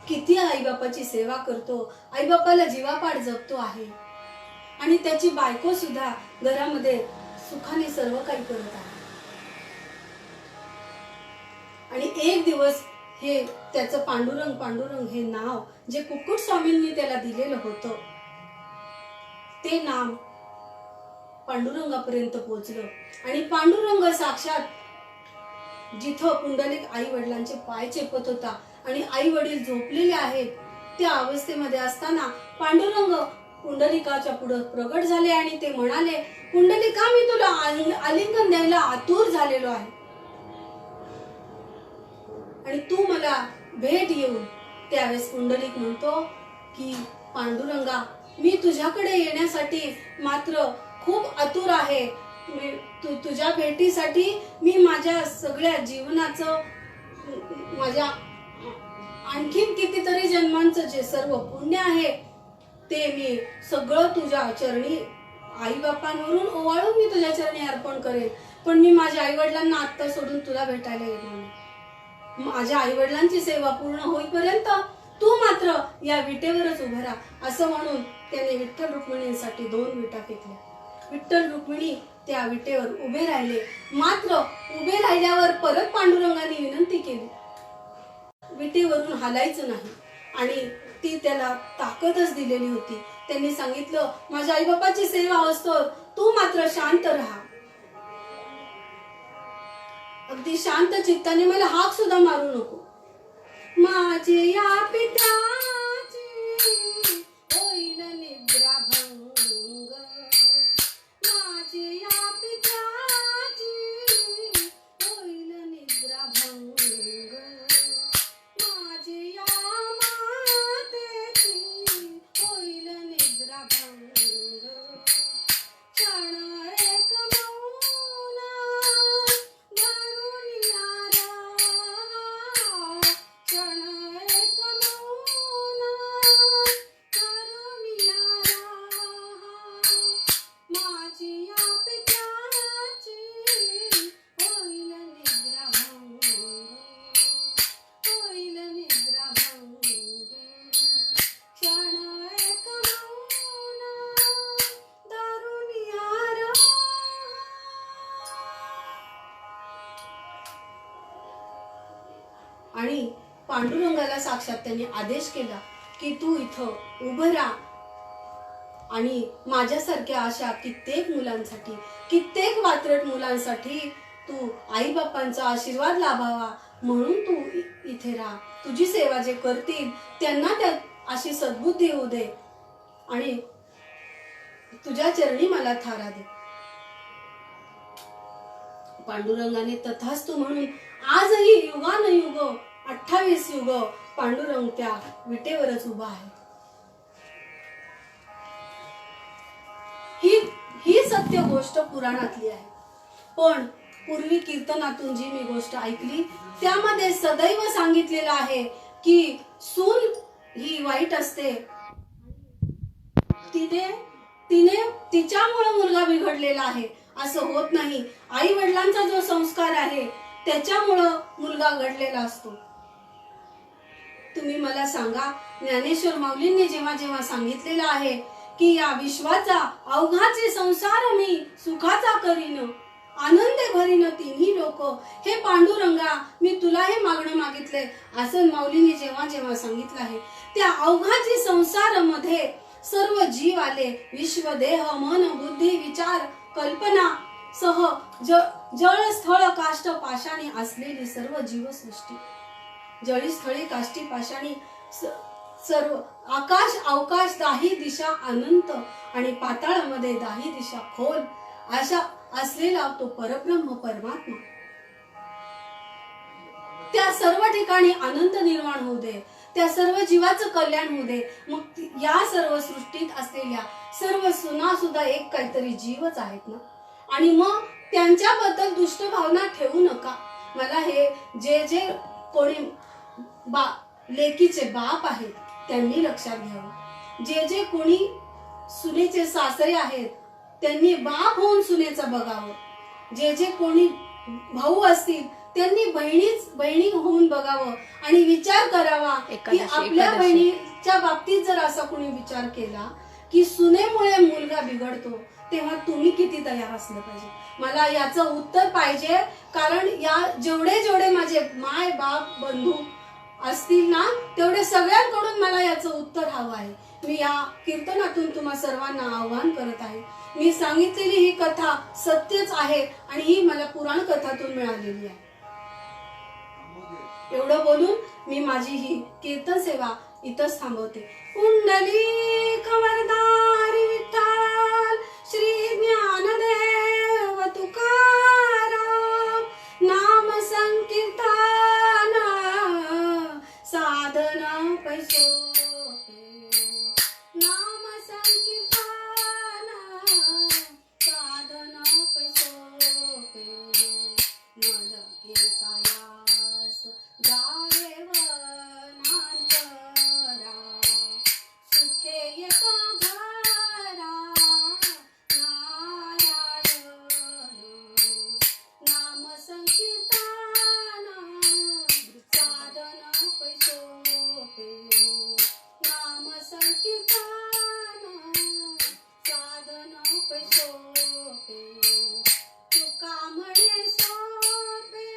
किती आईबापाची सेवा करतो, आईबापाला जीवापाड जपतो आहे. आणि त्याची बायको सुद्धा घरामध्ये सुखाने सर्व काही करत आहे. आणि एक दिवस हे त्याचं पांडुरंग हे नाव जे कुक्कुट स्वामींनी त्याला दिलेलं होतं ते नाम पांडुरंगापर्यंत पोहोचलं. आणि पांडुरंग साक्षात जिथं पुंडलिक आई वडिलांचे पाय चेपत होता आणि आई वडील झोपलेले आहेत त्या अवस्थेमध्ये असताना पांडुरंग पुंडलिकाच्या पुढे प्रगट झाले आणि ते म्हणाले, पुंडलिका, मी तुला आलिंगन द्यायला आतुर झालेलो आहे आणि तू मला भेट येऊन. त्यावेळेस पुंडलिक म्हणतो की पांडुरंगा, मी तुझ्याकडे येण्यासाठी मात्र खूप आतुर आहे. तुझ्या भेटीसाठी मी माझ्या सगळ्या जीवनाचं, माझ्या आणखीन कितीतरी जन्मांचं जे सर्व पुण्य आहे ते मी सगळं तुझ्या चरणी आई बापांवरून ओवाळून मी तुझ्या चरणी अर्पण करेन. पण मी माझ्या आई वडिलांना आत्ता सोडून तुला भेटायला येणार नाही. माझ्या आई वडिलांची सेवा पूर्ण होईपर्यंत तू मात्र या विटेवरच उभा राहा. असं म्हणून त्याने विठ्ठल रुक्मिणींसाठी 2 विटा फेकल्या. विठ्ठल रुक्मिणी त्या विटेवर उभे राहिले. मात्र उभे राहिल्यावर परत पांडुरंगाने विनंती केली, विटेवरून हालायचं नाही. आणि ती त्याला ताकदच दिलेली होती. त्यांनी सांगितलं, माझ्या आईबापाची सेवा असतो, तू मात्र शांत राहा. अगदी शांत चित्ताने मला हाक सुद्धा मारू नको. माझे या पित्याची होईल निद्राभंग, माझे या पित्याची होईल निद्राभंग, माझे या मातेची होईल निद्राभंग. क्षण एक मौन धरून यारा, क्षण एक मौन धरून यारा, माझी या पित्याची होईल निद्राभंग, होईल निद्राभंग. क्षण एक मौन धरून यारा. आणि पांडुरंगाला साक्षात त्यांनी आदेश केला की तू इथं उभं राहा आणि माझ्यासारख्या अशा कित्येक मुलांसाठी, कित्येक वात्रट मुलांसाठी तू आई बापांचा आशीर्वाद लाभावा म्हणून तू इथे राहा. तुझी सेवा जे करतील त्यांना त्यात अशी सद्बुद्धी होऊ दे आणि तुझ्या चरणी मला थारा दे. पांडुरंगाने तथास्तु म्हणून आजही युगानुयुग 28 युग पांडुरंग त्या विटेवरच उभा आहे. ही सत्य गोष्ट पुराणातली आहे. पण पूर्वी कीर्तनातून जी मी गोष्ट ऐकली त्यामध्ये सदैव सांगितलेलं आहे की सून ही वाईट असते, तिने तिने तिच्यामुळे मुलगा बिघडलेला आहे असं होत नाही. आई वडिलांचा जो संस्कार आहे त्याच्यामुळं मुलगा घडलेला असतो. तुम्ही मला सांगा, ज्ञानेश्वर माऊलींनी जेव्हा जेव्हा सांगितलेलं आहे की या विश्वाचा अवघाचे संसार मी सुखाचा करीन, आनंदे भरीन तिन्ही लोक, हे पांडुरंगा मी तुला हे मागणं मागितलंय असं माऊलींनी जेव्हा जेव्हा सांगितलं आहे, त्या अवघाचे संसार मध्ये सर्व जीव आले. विश्व देह मन बुद्धी विचार कल्पना सह जळ स्थळ काष्ट पाषाणी असलेली सर्व जीवसृष्टी, जळी स्थळी काष्टी पाषाणी सर्व आकाश अवकाश दाही दिशा अनंत आणि पाताळामध्ये दाही दिशा खोल अशा असलेला तो परब्रह्म परमात्मा, त्या सर्व ठिकाणी आनंद निर्माण होऊ दे, त्या सर्व जीवाचं कल्याण होऊ दे. मग या सर्व सृष्टीत असलेल्या सर्व सुना सुद्धा एक काहीतरी जीवच आहेत ना. आणि मग त्यांच्याबद्दल दुष्ट भावना ठेवू नका. मला हे जे जे कोणी लेकीचे बाप आहेत त्यांनी लक्षात घ्यावं, जे जे कोणी सुनेचे सासरे आहेत त्यांनी बाप होऊन सुनेचं बघावं, जे जे कोणी भाऊ असतील त्यांनी बहिणी होऊन बघावं आणि विचार करावा की आपल्या बहिणीच्या बाबतीत जर असा कोणी विचार केला की सुनेमुळे मुलगा बिघडतो तेव्हा तुम्ही किती तयार असलं पाहिजे. मला याचं उत्तर पाहिजे, कारण या जेवढे जेवढे माझे माय बाप बंधू असतील ना तेवढे सगळ्यांकडून मला याचं उत्तर हवं आहे. मी या कीर्तनातून तुम्हा सर्वांना आवाहन करत आहे. मी सांगितलेली ही कथा सत्यच आहे आणि ही मला पुराण कथातून मिळालेली आहे. एवढं बोलून मी माझी ही कीर्तन सेवा इथंच थांबवते. कुंडलिक वरदारी विठ्ठल श्री ज्ञानदेव तुकाराम, नाम संकीर्तन साधन पैसोटे, नाम संकीर्तन साधन पैसोटे, मल केसायास गावे वनांतरा, सुखे येतो घरा नारायण, नाम संकीर्तन साधन पैसोटे, नाम संकीर्तन साधन पैसोटे, तुका म्हणे सोपे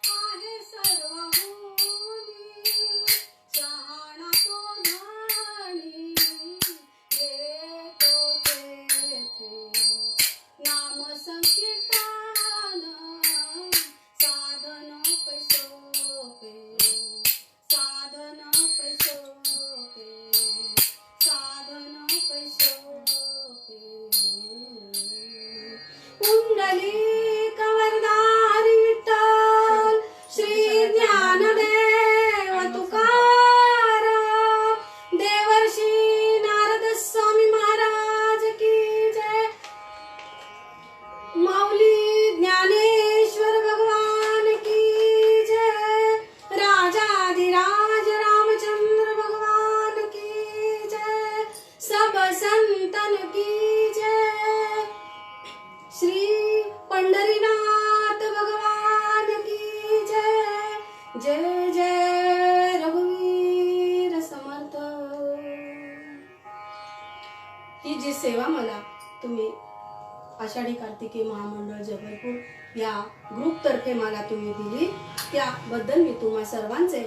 आहे सर्वहुनी, शहाणा तो धनी येतो तेथे, नाम संकीर्तन साधन पैसोटे, साधन पैसोटे, साधन पैसोटे. कुंडलिक वरदारी विठ्ठल श्री ज्ञानदेव तुकाराम, देवर्षी नारद स्वामी महाराज की जय. माऊली ज्ञानेश्वर भगवान की जय. राजाधिराज रामचंद्र भगवान की जय. सब संतन की जय. श्री पंढरीनाथ भगवान की जय. जय जय रघुवीर समर्थ. ही जी सेवा मला तुम्ही आषाढी कार्तिकी महामंडळ जबलपूर या ग्रुप तर्फे मला तुम्ही दिली त्याबद्दल मी तुम्हा सर्वांचे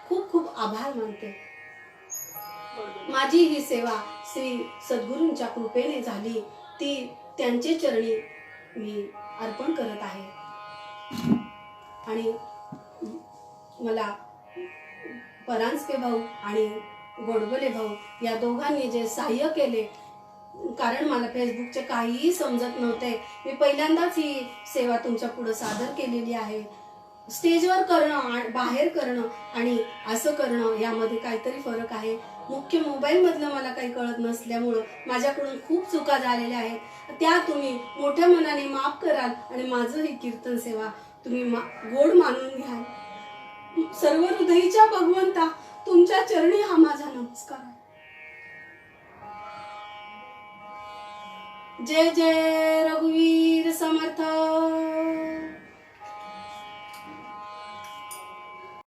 खूप खूप आभार मानते. माझी ही सेवा श्री सद्गुरूंच्या कृपेने झाली, ती त्यांचे चरणी मी अर्पण करत आहे. आणि मला परांजपे भाऊ आणि गोडबोले भाऊ या दोघांनी जे सहाय्य केले, कारण मला फेसबुकचे काहीही समजत नव्हते. मी पहिल्यांदाच ही सेवा तुमच्या पुढे सादर केलेली आहे. स्टेजवर करणं, बाहेर करणं आणि असं करणं यामध्ये काहीतरी फरक आहे. मुख्य मोबाईल मधलं मला काही कळत नसल्यामुळं माझ्याकडून खूप चुका झालेल्या आहेत. त्या तुम्ही मोठ्या मनाने माफ कराल आणि माझं ही कीर्तन सेवा तुम्ही गोड मानून घ्याल. सर्व हृदयीच्या भगवंता तुमच्या चरणी हा माझा नमस्कार आहे. जय जय रघुवीर